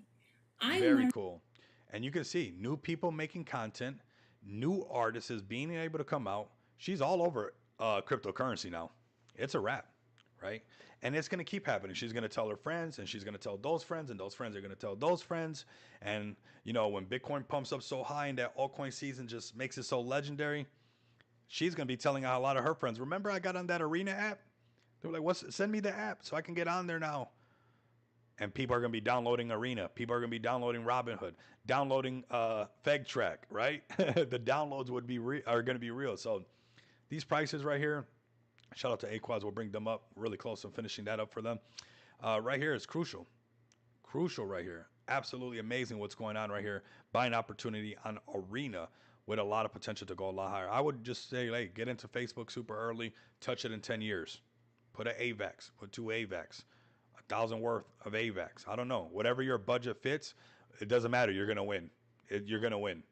Speaker 2: I'm
Speaker 1: Very
Speaker 2: Marina.
Speaker 1: cool. And you can see new people making content, new artists is being able to come out. She's all over cryptocurrency now. It's a wrap, right? And it's going to keep happening. She's going to tell her friends, and she's going to tell those friends, and those friends are going to tell those friends. And, when Bitcoin pumps up so high and that altcoin season just makes it so legendary, she's going to be telling a lot of her friends, remember I got on that Arena app? They were like, send me the app so I can get on there now. And people are going to be downloading Arena. People are going to be downloading Robinhood, downloading FegTrack, right? The downloads are going to be real. So these prices right here, shout out to Aquaz, we'll bring them up really close to finishing that up for them. Right here is crucial. Crucial right here. Absolutely amazing what's going on right here. Buying opportunity on Arena with a lot of potential to go a lot higher. I would just say, hey, get into Facebook super early, touch it in 10 years. Put an AVAX, put two AVAX, 1,000 worth of AVAX. I don't know. Whatever your budget fits, it doesn't matter. You're going to win. You're going to win.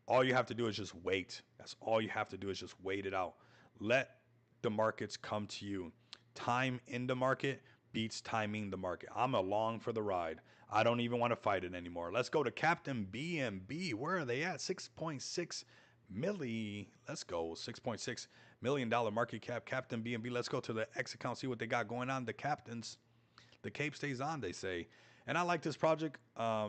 Speaker 1: All you have to do is just wait. That's all you have to do is just wait it out. Let the markets come to you. Time in the market beats timing the market. I'm along for the ride. I don't even want to fight it anymore. Let's go to Captain BNB. Where are they at? 6.6 milli. Let's go. $6.6 million market cap. Captain BNB. Let's go to the X account, see what they got going on. The captains, the cape stays on, they say. And I like this project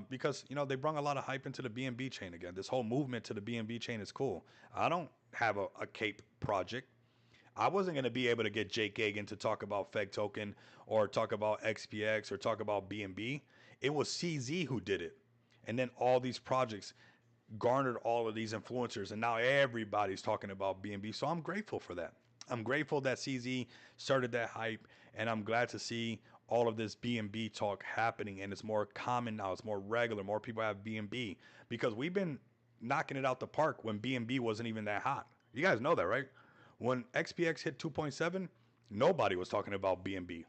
Speaker 1: because they brought a lot of hype into the BNB chain again. This whole movement to the BNB chain is cool. I don't have a cape project. I wasn't going to be able to get Jake Gagan to talk about Feg Token or talk about XPX or talk about BNB. It was CZ who did it. And then all these projects garnered all of these influencers, and now everybody's talking about BNB. So I'm grateful for that. I'm grateful that CZ started that hype, and I'm glad to see all of this BNB talk happening, and it's more common now. It's more regular. More people have BNB because we've been knocking it out the park when BNB wasn't even that hot. You guys know that, right? When XPX hit 2.7, nobody was talking about BNB.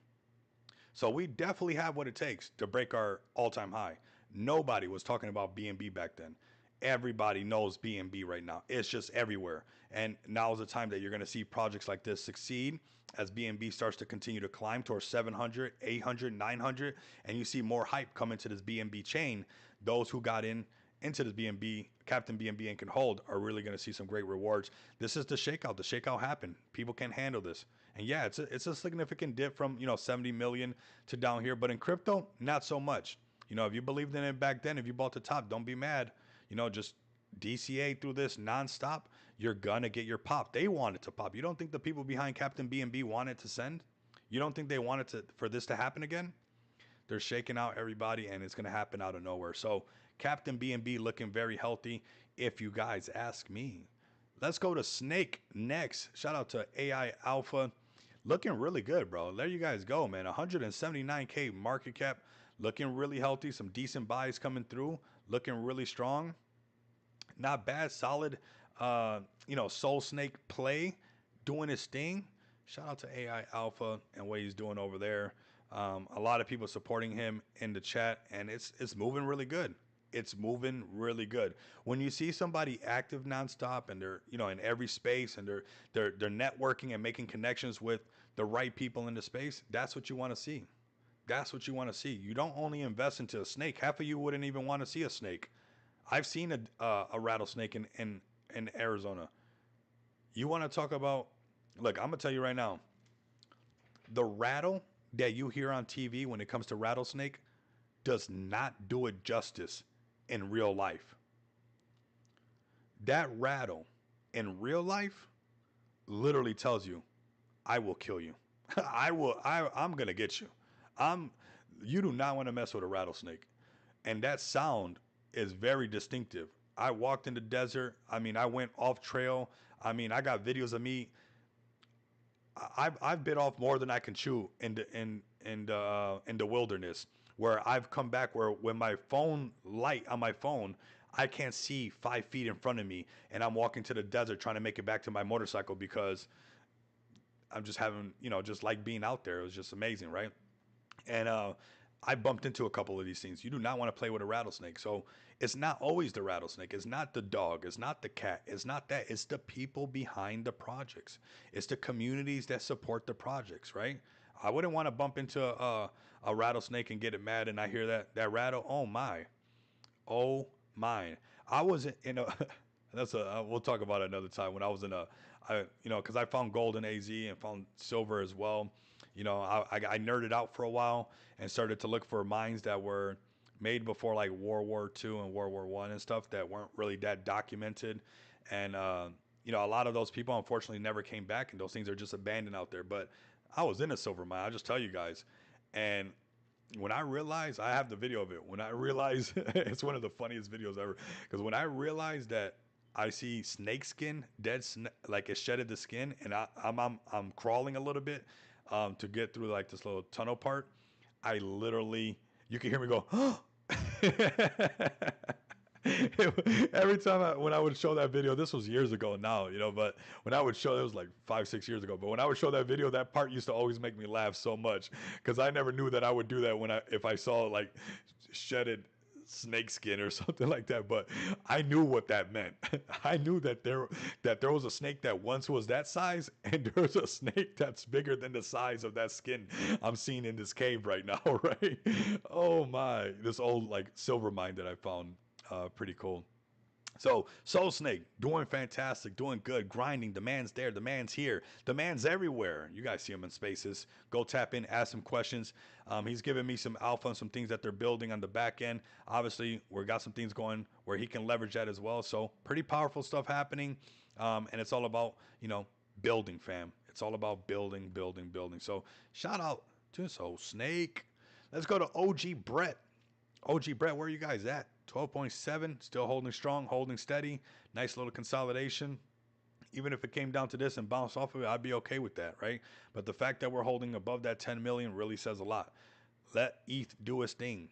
Speaker 1: So we definitely have what it takes to break our all-time high. Nobody was talking about BNB back then. Everybody knows BNB right now. It's just everywhere. And now is the time that you're going to see projects like this succeed as BNB starts to continue to climb towards 700, 800, 900, and you see more hype come into this BNB chain. Those who got into this BNB, Captain BNB, and can hold are really going to see some great rewards. This is the shakeout. The shakeout happened. People can handle this. And yeah, it's a significant dip from 70 million to down here, but in crypto, not so much. If you believed in it back then, if you bought the top, don't be mad. Just DCA through this nonstop. You're gonna get your pop. They want it to pop. You don't think the people behind Captain BNB wanted to send? You don't think they wanted for this to happen again? They're shaking out everybody, and it's gonna happen out of nowhere. So Captain BNB looking very healthy, if you guys ask me. Let's go to Snake next. Shout out to AI Alpha. Looking really good, bro. There you guys go, man. 179K market cap. Looking really healthy. Some decent buys coming through. Looking really strong. Not bad. Solid, Soul Snake play. Doing his thing. Shout out to AI Alpha and what he's doing over there. A lot of people supporting him in the chat, and it's moving really good. It's moving really good. When you see somebody active nonstop and they're in every space and they're networking and making connections with the right people in the space, that's what you want to see. That's what you want to see. You don't only invest into a snake. Half of you wouldn't even want to see a snake. I've seen a rattlesnake in Arizona. You want to talk about? Look, I'm gonna tell you right now. The rattle that you hear on TV when it comes to rattlesnake does not do it justice in real life. That rattle in real life literally tells you, "I will kill you. I will. I'm gonna get you. I'm. You do not want to mess with a rattlesnake." And that sound is very distinctive. I walked in the desert. I mean, I went off trail. I mean, I got videos of me. I've bit off more than I can chew in the wilderness, where I've come back where when my phone light on my phone, I can't see 5 feet in front of me, and I'm walking to the desert trying to make it back to my motorcycle because I'm just having, just like being out there. It was just amazing, right? And I bumped into a couple of these things. You do not want to play with a rattlesnake. So it's not always the rattlesnake. It's not the dog. It's not the cat. It's not that. It's the people behind the projects. It's the communities that support the projects, right? I wouldn't want to bump into a rattlesnake and get it mad, and I hear that rattle. Oh my, oh my! I was in a. That's a. We'll talk about it another time. When I was in a, because I found gold in AZ and found silver as well. I nerded out for a while and started to look for mines that were made before like World War II and World War One and stuff that weren't really that documented. And a lot of those people unfortunately never came back, and those things are just abandoned out there. But I was in a silver mine. I'll just tell you guys. And when I realized, I have the video of it. When I realized, it's one of the funniest videos ever. Because when I realized that I see snake skin, like it shedded the skin, and I'm crawling a little bit to get through like this little tunnel part. I literally, you can hear me go, every time when I would show that video, this was years ago now, but when I would show, it was like 5, 6 years ago. But when I would show that video, that part used to always make me laugh so much because I never knew that I would do that if I saw like shedded snake skin or something like that. But I knew what that meant. I knew that there was a snake that once was that size, and there's a snake that's bigger than the size of that skin I'm seeing in this cave right now, right? Oh my, this old like silver mine that I found. Pretty cool. So Soul Snake doing fantastic, doing good, grinding. The man's there, the man's here, the man's everywhere. You guys see him in spaces. Go tap in, ask some questions. He's giving me some alpha on some things that they're building on the back end. Obviously, we got some things going where he can leverage that as well. So pretty powerful stuff happening, and it's all about building, fam. It's all about building, building, building. So shout out to Soul Snake. Let's go to OG Brett. OG Brett, where are you guys at? 12.7, still holding strong, holding steady. Nice little consolidation. Even if it came down to this and bounced off of it, I'd be okay with that, right? But the fact that we're holding above that 10 million really says a lot. Let ETH do its thing.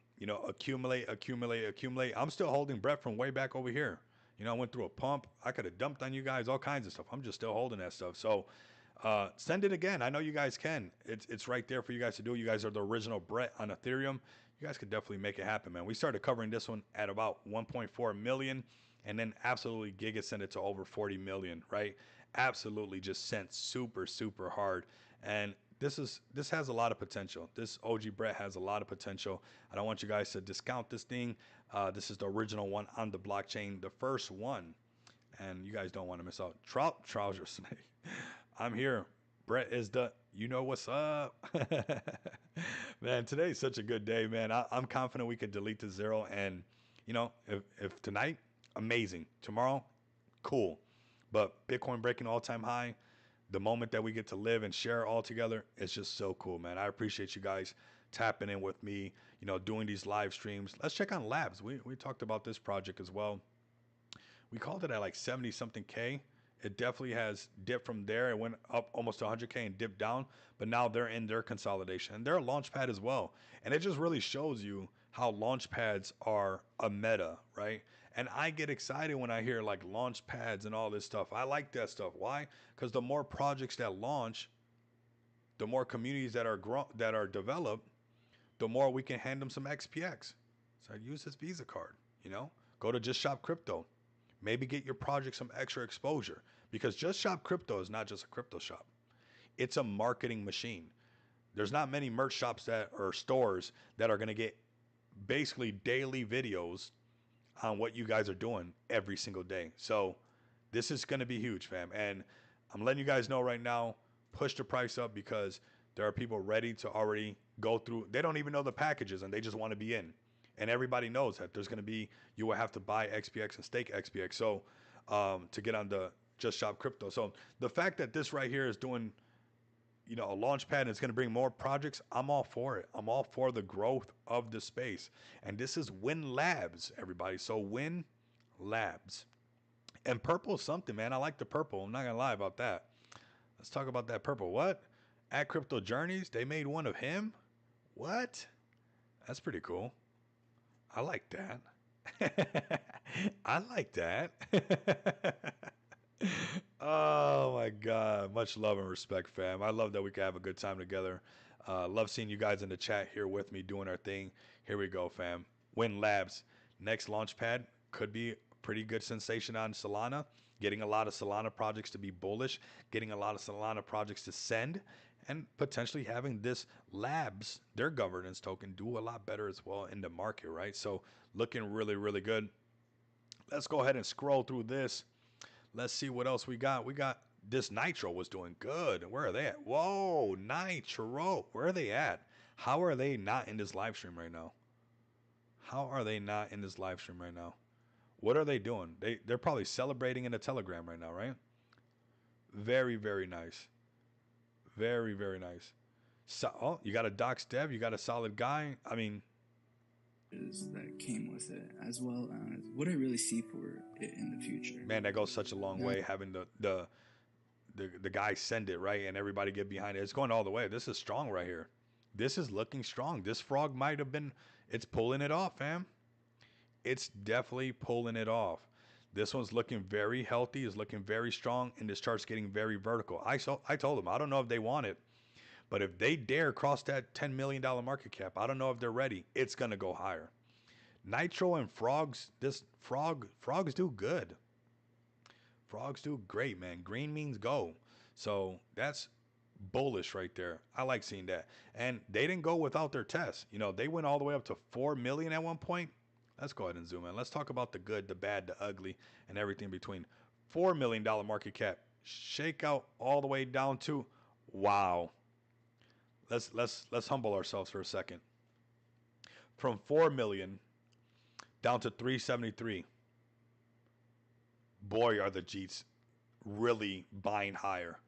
Speaker 1: Accumulate, accumulate, accumulate. I'm still holding Brett from way back over here. I went through a pump. I could have dumped on you guys all kinds of stuff. I'm just still holding that stuff. So send it again. I know you guys can. It's right there for you guys to do. You guys are the original Brett on Ethereum. You guys could definitely make it happen, man. We started covering this one at about 1.4 million, and then absolutely Giga sent it to over 40 million, right? Absolutely just sent super, super hard. And this has a lot of potential. This OG Brett has a lot of potential. I don't want you guys to discount this thing. This is the original one on the blockchain, the first one. And you guys don't want to miss out. Trouser Snake. I'm here. Brett is you know what's up. Man, today's such a good day, man. I'm confident we could delete the zero. And, if tonight, amazing. Tomorrow, cool. But Bitcoin breaking all-time high, the moment that we get to live and share all together, it's just so cool, man. I appreciate you guys tapping in with me, doing these live streams. Let's check on Labs. We talked about this project as well. We called it at like 70 something K. It definitely has dipped from there. It went up almost 100K and dipped down, but now they're in their consolidation. And they're a launch pad as well. And it just really shows you how launch pads are a meta, right? And I get excited when I hear like launch pads and all this stuff. I like that stuff. Why? Because the more projects that launch, the more communities that are developed, the more we can hand them some XPX. So I'd use this Visa card, go to Just Shop Crypto. Maybe get your project some extra exposure, because Just Shop Crypto is not just a crypto shop. It's a marketing machine. There's not many merch shops or stores that are going to get basically daily videos on what you guys are doing every single day. So this is going to be huge, fam. And I'm letting you guys know right now, push the price up, because there are people ready to already go through. They don't even know the packages and they just want to be in. And everybody knows that there's going to be, you will have to buy XPX and stake XPX. So to get on the Just Shop Crypto. So the fact that this right here is doing, a launch pad and it's going to bring more projects, I'm all for it. I'm all for the growth of the space. And this is Win Labs, everybody. So Win Labs. And purple is something, man. I like the purple. I'm not going to lie about that. Let's talk about that purple. What? At Crypto Journeys, they made one of him. What? That's pretty cool. I like that. I like that. Oh my God. Much love and respect, fam. I love that we can have a good time together. Love seeing you guys in the chat here with me doing our thing. Here we go, fam. Win Labs. Next launch pad could be a pretty good sensation on Solana. Getting a lot of Solana projects to be bullish, getting a lot of Solana projects to send, and potentially having this Labs, their governance token, do a lot better as well in the market, right? So looking really, really good. Let's go ahead and scroll through this. Let's see what else we got. We got this Nitro was doing good. Where are they at? Whoa, Nitro. Where are they at? How are they not in this live stream right now? How are they not in this live stream right now? What are they doing? They're probably celebrating in a Telegram right now, right? Very, very nice. Very, very nice. So, oh, you got a Docs Dev. You got a solid guy. I mean,
Speaker 3: that came with it, as well as what I really see for it in the future.
Speaker 1: man, that goes such a long way having the guy send it, right, and everybody get behind it. It's going all the way. This is strong right here. This is looking strong. This frog might have been. It's pulling it off, fam. It's definitely pulling it off. This one's looking very healthy. Is looking very strong, and this chart's getting very vertical. I told them I don't know if they want it, but if they dare cross that $10 million market cap, I don't know if they're ready. It's gonna go higher. Nitro and frogs. This frogs do good. Frogs do great, man. Green means go. So that's bullish right there. I like seeing that. And they didn't go without their test. You know, they went all the way up to 4 million at one point. Let's go ahead and zoom in. Let's talk about the good, the bad, the ugly, and everything between. $4 million market cap. Shake out all the way down to wow. Let's humble ourselves for a second. From 4 million down to 373. Boy, are the Jeets really buying higher.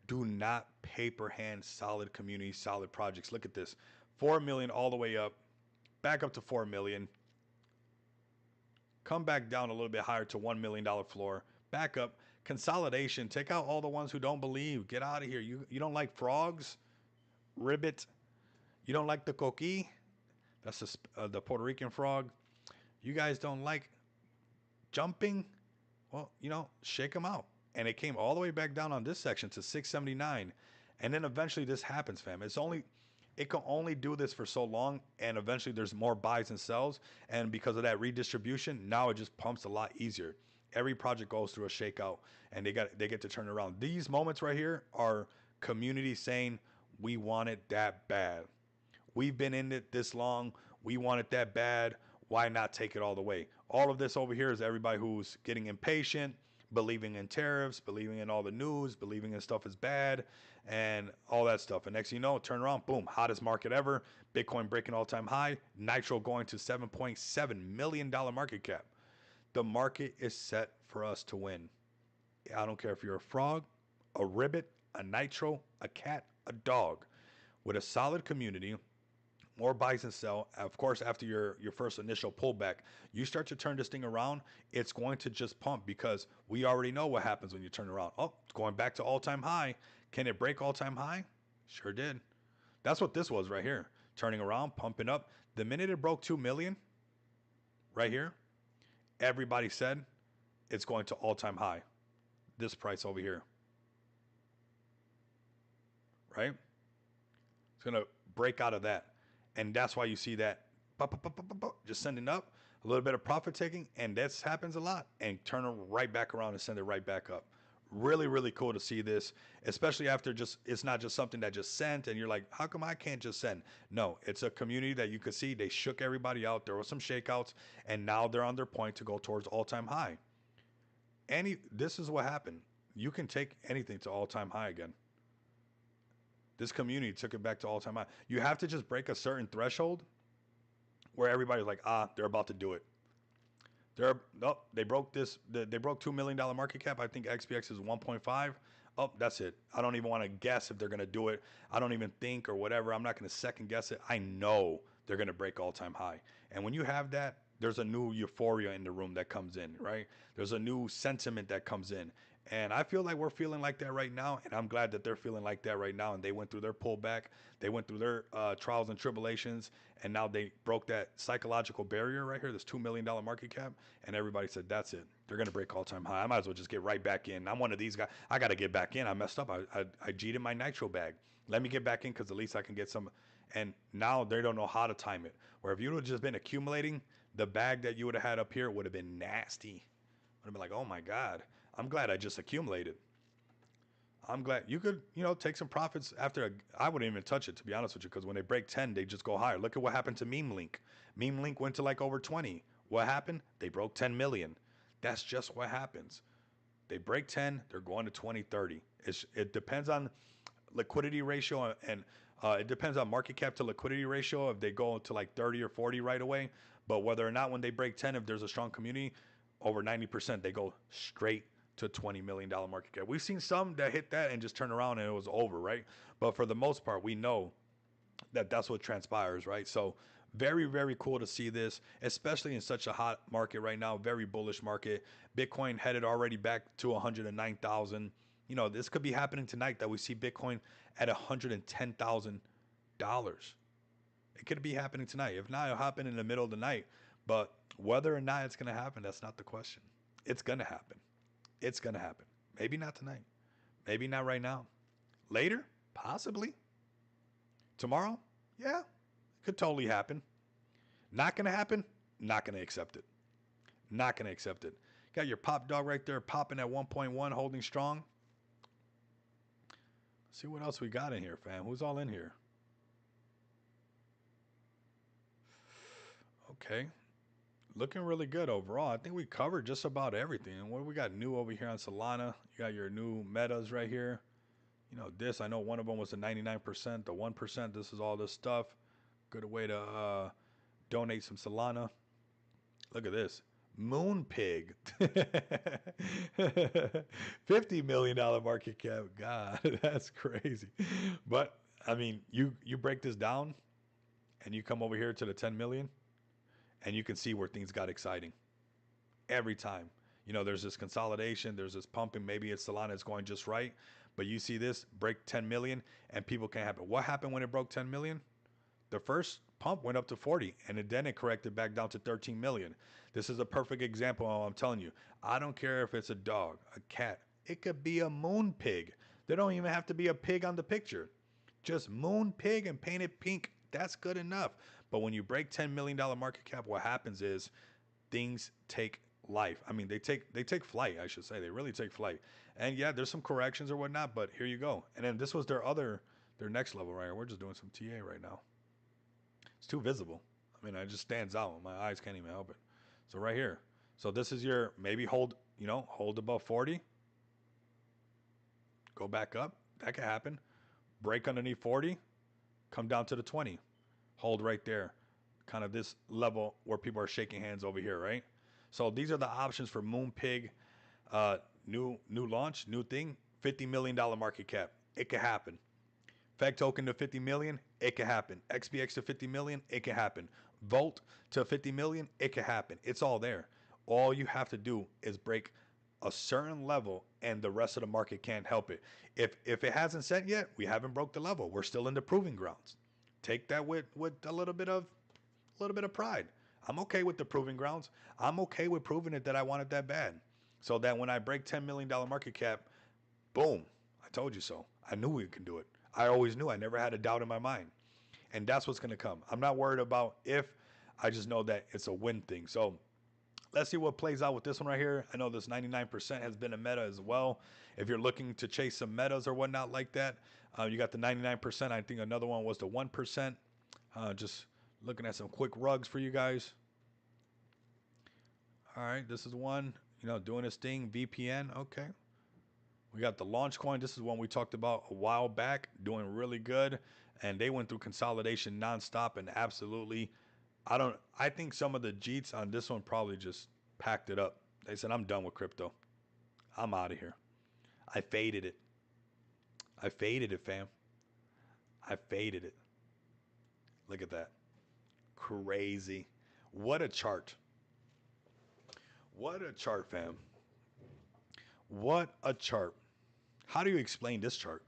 Speaker 1: Do not paper hand solid community, solid projects. Look at this. 4 million all the way up, back up to 4 million. Come back down a little bit higher to $1 million floor. Back up. Consolidation. Take out all the ones who don't believe. Get out of here. You don't like frogs? Ribbit. You don't like the coqui? That's the Puerto Rican frog. You guys don't like jumping? Well, shake them out. And it came all the way back down on this section to 679. And then eventually this happens, fam. It can only do this for so long, and eventually there's more buys and sells. And because of that redistribution, now it just pumps a lot easier. Every project goes through a shakeout, and they get to turn it around. These moments right here are community saying, we want it that bad. We've been in it this long. We want it that bad. Why not take it all the way? All of this over here is everybody who's getting impatient, believing in tariffs, believing in all the news, believing in stuff is bad, and all that stuff. And next thing you know, turn around, boom, hottest market ever. Bitcoin breaking all-time high. Nitro going to $7.7 million market cap. The market is set for us to win. I don't care if you're a frog, a ribbit, a nitro, a cat, a dog. With a solid community, more buys and sell. Of course, after your first initial pullback, you start to turn this thing around, it's going to just pump because we already know what happens when you turn around. Oh, it's going back to all-time high. Can it break all-time high? Sure did. That's what this was right here. Turning around, pumping up. The minute it broke 2 million, right here, everybody said it's going to all-time high. This price over here. Right? It's going to break out of that. And that's why you see that just sending up, a little bit of profit taking, and this happens a lot, and turn it right back around and send it right back up. Really, really cool to see this, especially after it's not just something that just sent, and you're like, how come I can't just send? No, it's a community that you could see. They shook everybody out. There were some shakeouts, and now they're on their point to go towards all-time high. This is what happened. You can take anything to all-time high again. This community took it back to all-time high. You have to just break a certain threshold where everybody's like, they're about to do it. They broke this. They broke $2 million market cap. I think XPX is 1.5. Oh, that's it. I don't even want to guess if they're going to do it. I don't even think or whatever. I'm not going to second guess it. I know they're going to break all-time high. And when you have that, there's a new euphoria in the room that comes in, right? There's a new sentiment that comes in. And I feel like we're feeling like that right now. And I'm glad that they're feeling like that right now. And they went through their pullback, they went through their trials and tribulations. And now they broke that psychological barrier right here, this $2 million market cap. And everybody said, that's it. They're going to break all time high. I might as well just get right back in. I'm one of these guys. I got to get back in. I messed up. I G'd in my nitro bag. Let me get back in because at least I can get some. And now they don't know how to time it. Where if you would have just been accumulating, the bag that you would have had up here would have been nasty. Would have been like, oh my God, I'm glad I just accumulated. I'm glad you could, take some profits after. I wouldn't even touch it, to be honest with you, because when they break 10, they just go higher. Look at what happened to Meme Link. Meme Link went to like over 20. What happened? They broke 10 million. That's just what happens. They break 10, they're going to 20, 30. It depends on liquidity ratio and it depends on market cap to liquidity ratio if they go to like 30 or 40 right away. But whether or not when they break 10, if there's a strong community, over 90%, they go straight to $20 million market cap. We've seen some that hit that and just turn around and it was over, right? But for the most part, we know that that's what transpires, right? So very, very cool to see this, especially in such a hot market right now, very bullish market. Bitcoin headed already back to 109,000. This could be happening tonight that we see Bitcoin at $110,000. It could be happening tonight. If not, it'll happen in the middle of the night. But whether or not it's going to happen, that's not the question. It's going to happen. It's going to happen. Maybe not tonight. Maybe not right now. Later? Possibly. Tomorrow? Yeah, it could totally happen. Not going to happen? Not going to accept it. Not going to accept it. Got your pop dog right there popping at 1.1, holding strong. Let's see what else we got in here, fam. Who's all in here? Okay. Looking really good overall. I think we covered just about everything. And what do we got new over here on Solana? You got your new metas right here. This, I know one of them was the 99%, the 1%. This is all this stuff. Good way to donate some Solana. Look at this. Moonpig. $50 million market cap. God, that's crazy. But, I mean, you break this down and you come over here to the 10 million and you can see where things got exciting. Every time. There's this consolidation. There's this pumping. Maybe it's Solana is going just right. But you see this break 10 million and people can't happen. What happened when it broke 10 million? The first pump went up to 40 and then it corrected back down to 13 million. This is a perfect example. I'm telling you, I don't care if it's a dog, a cat. It could be a moon pig. There don't even have to be a pig on the picture. Just moon pig and paint it pink. That's good enough. But when you break $10 million market cap, what happens is things take life. I mean, they take flight, I should say. They really take flight. And yeah, there's some corrections or whatnot, but here you go. And then this was their next level right here. We're just doing some TA right now. It's too visible. I mean, it just stands out. My eyes can't even help it. So right here. So this is your maybe hold above 40. Go back up. That could happen. Break underneath 40. Come down to the 20. Hold right there. Kind of this level where people are shaking hands over here, right? So these are the options for Moonpig. New launch, new thing. $50 million market cap. It could happen. Feg token to 50 million, it could happen. XBX to 50 million, it could happen. Volt to 50 million, it could happen. It's all there. All you have to do is break a certain level and the rest of the market can't help it. If it hasn't set yet, we haven't broke the level. We're still in the proving grounds. Take that with a little bit of pride. I'm okay with the proving grounds. I'm okay with proving it that I want it that bad. So that when I break $10 million market cap, boom, I told you so. I knew we can do it. I always knew. I never had a doubt in my mind. And that's what's going to come. I'm not worried about if. I just know that it's a win thing. So let's see what plays out with this one right here. I know this 99% has been a meta as well. If you're looking to chase some metas or whatnot like that, you got the 99%. I think another one was the 1%. Just looking at some quick rugs for you guys. All right, this is one, doing this thing, VPN. Okay. We got the launch coin. This is one we talked about a while back, doing really good. And they went through consolidation nonstop and absolutely, I think some of the Jeets on this one probably just packed it up. They said, I'm done with crypto. I'm out of here. I faded it. I faded it, fam. I faded it. Look at that. Crazy. What a chart. What a chart, fam. What a chart. How do you explain this chart?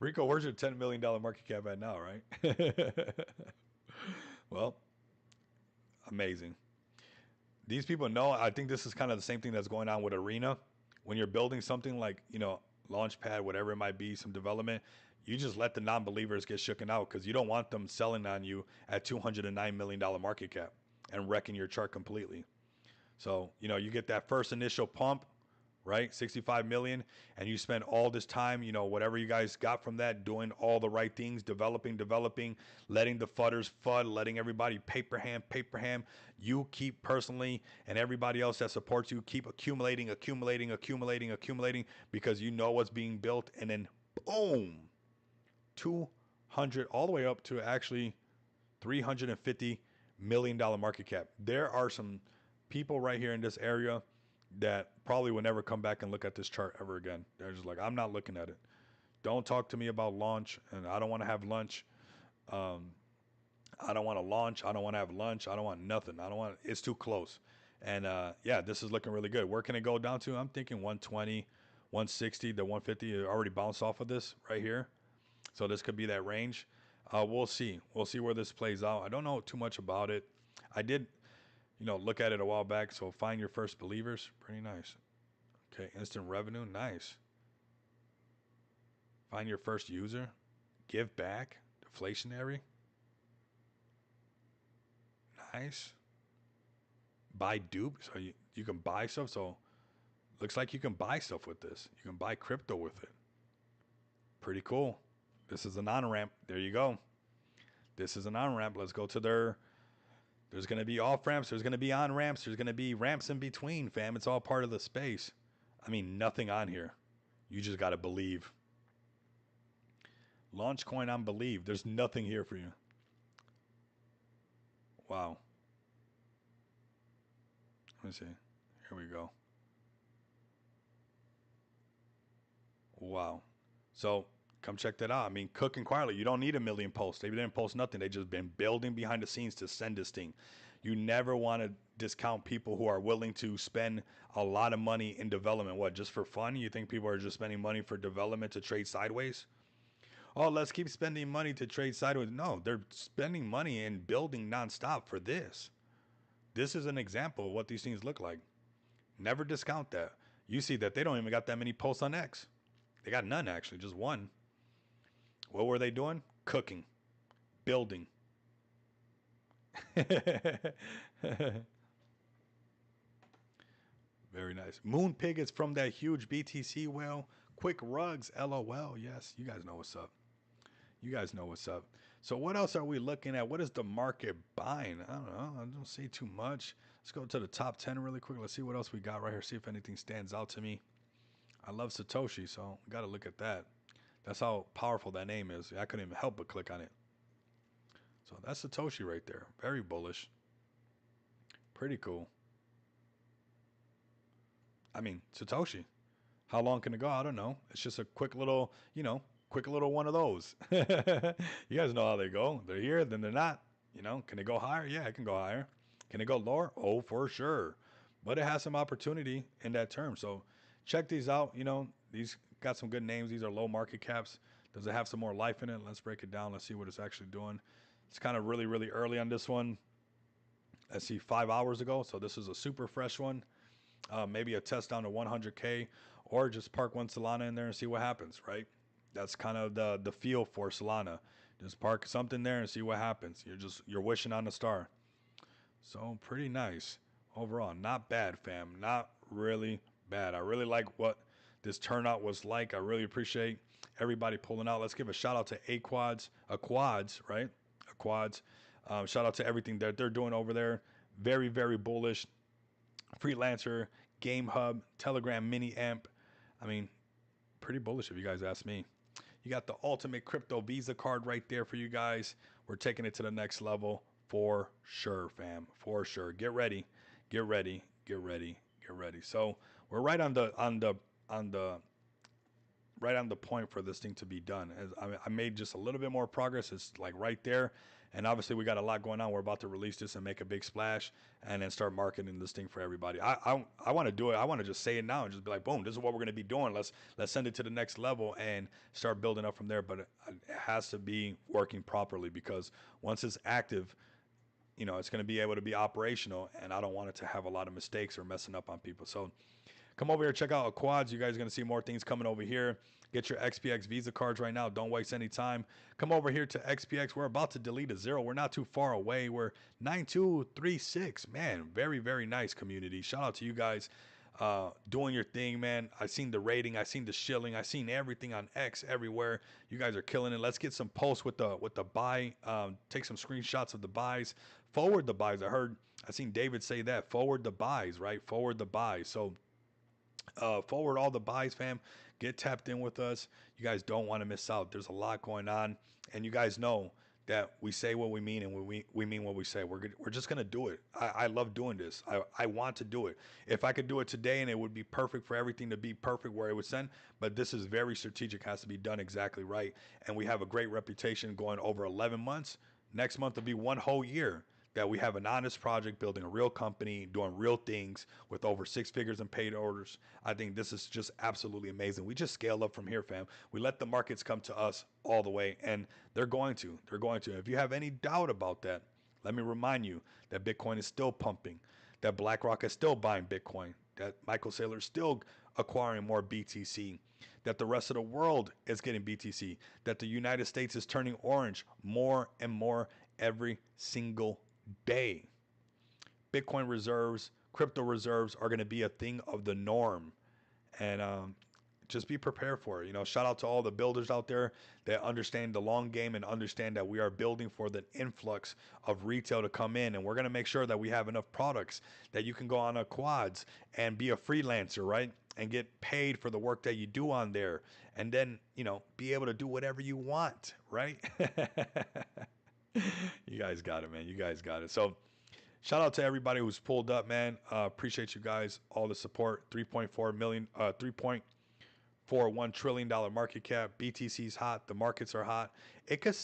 Speaker 1: Rico, where's your $10 million market cap at now, right? Well, amazing. These people know. I think this is kind of the same thing that's going on with Arena. When you're building something like, Launchpad, whatever it might be, some development, you just let the non believers get shooken out because you don't want them selling on you at $209 million market cap and wrecking your chart completely. So, you get that first initial pump, right? 65 million. And you spend all this time, whatever you guys got from that, doing all the right things, developing, letting the fudders fud, letting everybody paper ham. You keep personally and everybody else that supports you keep accumulating because you know what's being built. And then boom, 200 all the way up to actually $350 million market cap. There are some people right here in this area that probably will never come back and look at this chart ever again. They're just like, I'm not looking at it. Don't talk to me about launch, and I don't want to have lunch. I don't want to launch. I don't want to have lunch. I don't want nothing. I don't want. It's too close. And yeah, this is looking really good. Where can it go down to? I'm thinking 120, 160 to 150. It already bounced off of this right here, so this could be that range. We'll see. We'll see where this plays out. I don't know too much about it. I did, look at it a while back. So find your first believers. Pretty nice. Okay, instant revenue. Nice. Find your first user. Give back. Deflationary. Nice. Buy dupe. So you can buy stuff. So looks like you can buy stuff with this. You can buy crypto with it. Pretty cool. This is an on ramp. There you go. This is an on ramp. Let's go to there's going to be off ramps. There's going to be on ramps. There's going to be ramps in between, fam. It's all part of the space. I mean, nothing on here. You just got to believe. Launch coin on believe. There's nothing here for you. Wow. Let me see. Here we go. Wow. So come check that out. I mean, Cook and Quietly, you don't need a million posts. They didn't post nothing. They just been building behind the scenes to send this thing. You never want to discount people who are willing to spend a lot of money in development. What, just for fun? You think people are just spending money for development to trade sideways? Oh, let's keep spending money to trade sideways. No, they're spending money and building nonstop for this. This is an example of what these things look like. Never discount that. You see that they don't even got that many posts on X. They got none, actually, just one. What were they doing? Cooking, building. Very nice. Moon Pig is from that huge BTC whale. Quick Rugs, LOL. Yes, you guys know what's up. You guys know what's up. So what else are we looking at? What is the market buying? I don't know. I don't see too much. Let's go to the top 10 really quick. Let's see what else we got right here. See if anything stands out to me. I love Satoshi, so got to look at that. That's how powerful that name is. I couldn't even help but click on it. So that's Satoshi right there. Very bullish. Pretty cool. I mean, Satoshi. How long can it go? I don't know. It's just a quick little, quick little one of those. You guys know how they go. They're here, then they're not. Can it go higher? Yeah, it can go higher. Can it go lower? Oh, for sure. But it has some opportunity in that term. So check these out. These got some good names. These are low market caps. Does it have some more life in it? Let's break it down. Let's see what it's actually doing. It's kind of really, really early on this one. Let's see, 5 hours ago. So this is a super fresh one. Maybe a test down to 100K, or just park one Solana in there and see what happens, right? That's kind of the feel for Solana. Just park something there and see what happens. You're wishing on a star. So pretty nice overall. Not bad, fam. Not really bad. I really like what this turnout was like. I really appreciate everybody pulling out. Let's give a shout out to Aquads, right? Aquads. Shout out to everything that they're doing over there. Very, very bullish. Freelancer, Game Hub, Telegram Mini Amp. I mean, pretty bullish if you guys ask me. You got the ultimate crypto Visa card right there for you guys. We're taking it to the next level for sure, fam. For sure. Get ready. Get ready. Get ready. Get ready. So we're right on the right on the point for this thing to be done. As I made just a little bit more progress. It's like right there. And obviously, we got a lot going on. We're about to release this and make a big splash, and then start marketing this thing for everybody. I want to do it. I want to just say it now and just be like, boom, this is what we're going to be doing. Let's send it to the next level and start building up from there. But it has to be working properly, because once it's active, it's going to be able to be operational, and I don't want it to have a lot of mistakes or messing up on people. So come over here, check out Quads. You guys are going to see more things coming over here. Get your XPX Visa cards right now. Don't waste any time. Come over here to XPX. We're about to delete a 0. We're not too far away. We're 9236. Man, very, very nice community. Shout out to you guys doing your thing, man. I seen the rating. I seen the shilling. I seen everything on X everywhere. You guys are killing it. Let's get some posts with the buy. Take some screenshots of the buys. Forward the buys. I seen David say that. Forward the buys, right? Forward the buys. So forward all the buys, fam. Get tapped in with us. You guys don't want to miss out. There's a lot going on, and you guys know that we say what we mean, and we mean what we say. We're just gonna do it. I love doing this. I want to do it. If I could do it today, and it would be perfect for everything to be perfect where it would send, but this is very strategic. Has to be done exactly right, and we have a great reputation going over 11 months. Next month will be 1 whole year that we have an honest project, building a real company, doing real things with over 6 figures in paid orders. I think this is just absolutely amazing. We just scale up from here, fam. We let the markets come to us all the way, and they're going to. They're going to. If you have any doubt about that, let me remind you that Bitcoin is still pumping, that BlackRock is still buying Bitcoin, that Michael Saylor is still acquiring more BTC, that the rest of the world is getting BTC, that the United States is turning orange more and more every single day. Bitcoin reserves, crypto reserves are going to be a thing of the norm, and just be prepared for it. Shout out to all the builders out there that understand the long game and understand that we are building for the influx of retail to come in, and we're going to make sure that we have enough products that you can go on a Quads and be a freelancer, right? And get paid for the work that you do on there, and then be able to do whatever you want, right? You guys got it, man. You guys got it. So shout out to everybody who's pulled up, man. Appreciate you guys, all the support. 3.41 trillion dollar market cap. BTC's hot. The markets are hot. It could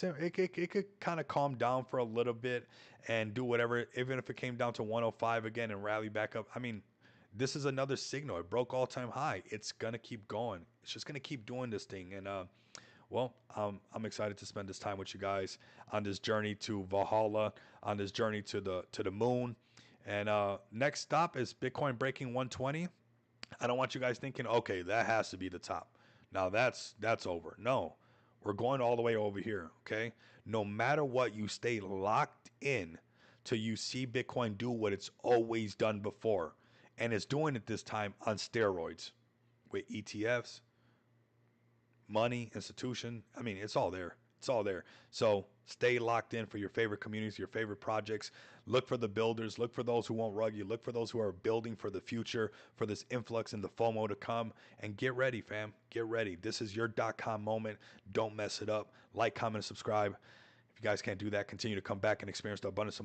Speaker 1: kind of calm down for a little bit and do whatever, even if it came down to 105 again and rally back up. I mean, this is another signal. It broke all-time high. It's gonna keep going. It's just gonna keep doing this thing. And well, I'm excited to spend this time with you guys on this journey to Valhalla, on this journey to the moon. And next stop is Bitcoin breaking 120. I don't want you guys thinking, okay, that has to be the top. Now that's over. No, we're going all the way over here. Okay, no matter what, you stay locked in till you see Bitcoin do what it's always done before, and it's doing it this time on steroids with ETFs, money, institution. I mean, it's all there. It's all there. So stay locked in for your favorite communities, your favorite projects. Look for the builders. Look for those who won't rug you. Look for those who are building for the future, for this influx and the FOMO to come. And get ready, fam. Get ready. This is your .com moment. Don't mess it up. Like, comment, and subscribe. If you guys can't do that, continue to come back and experience the abundance of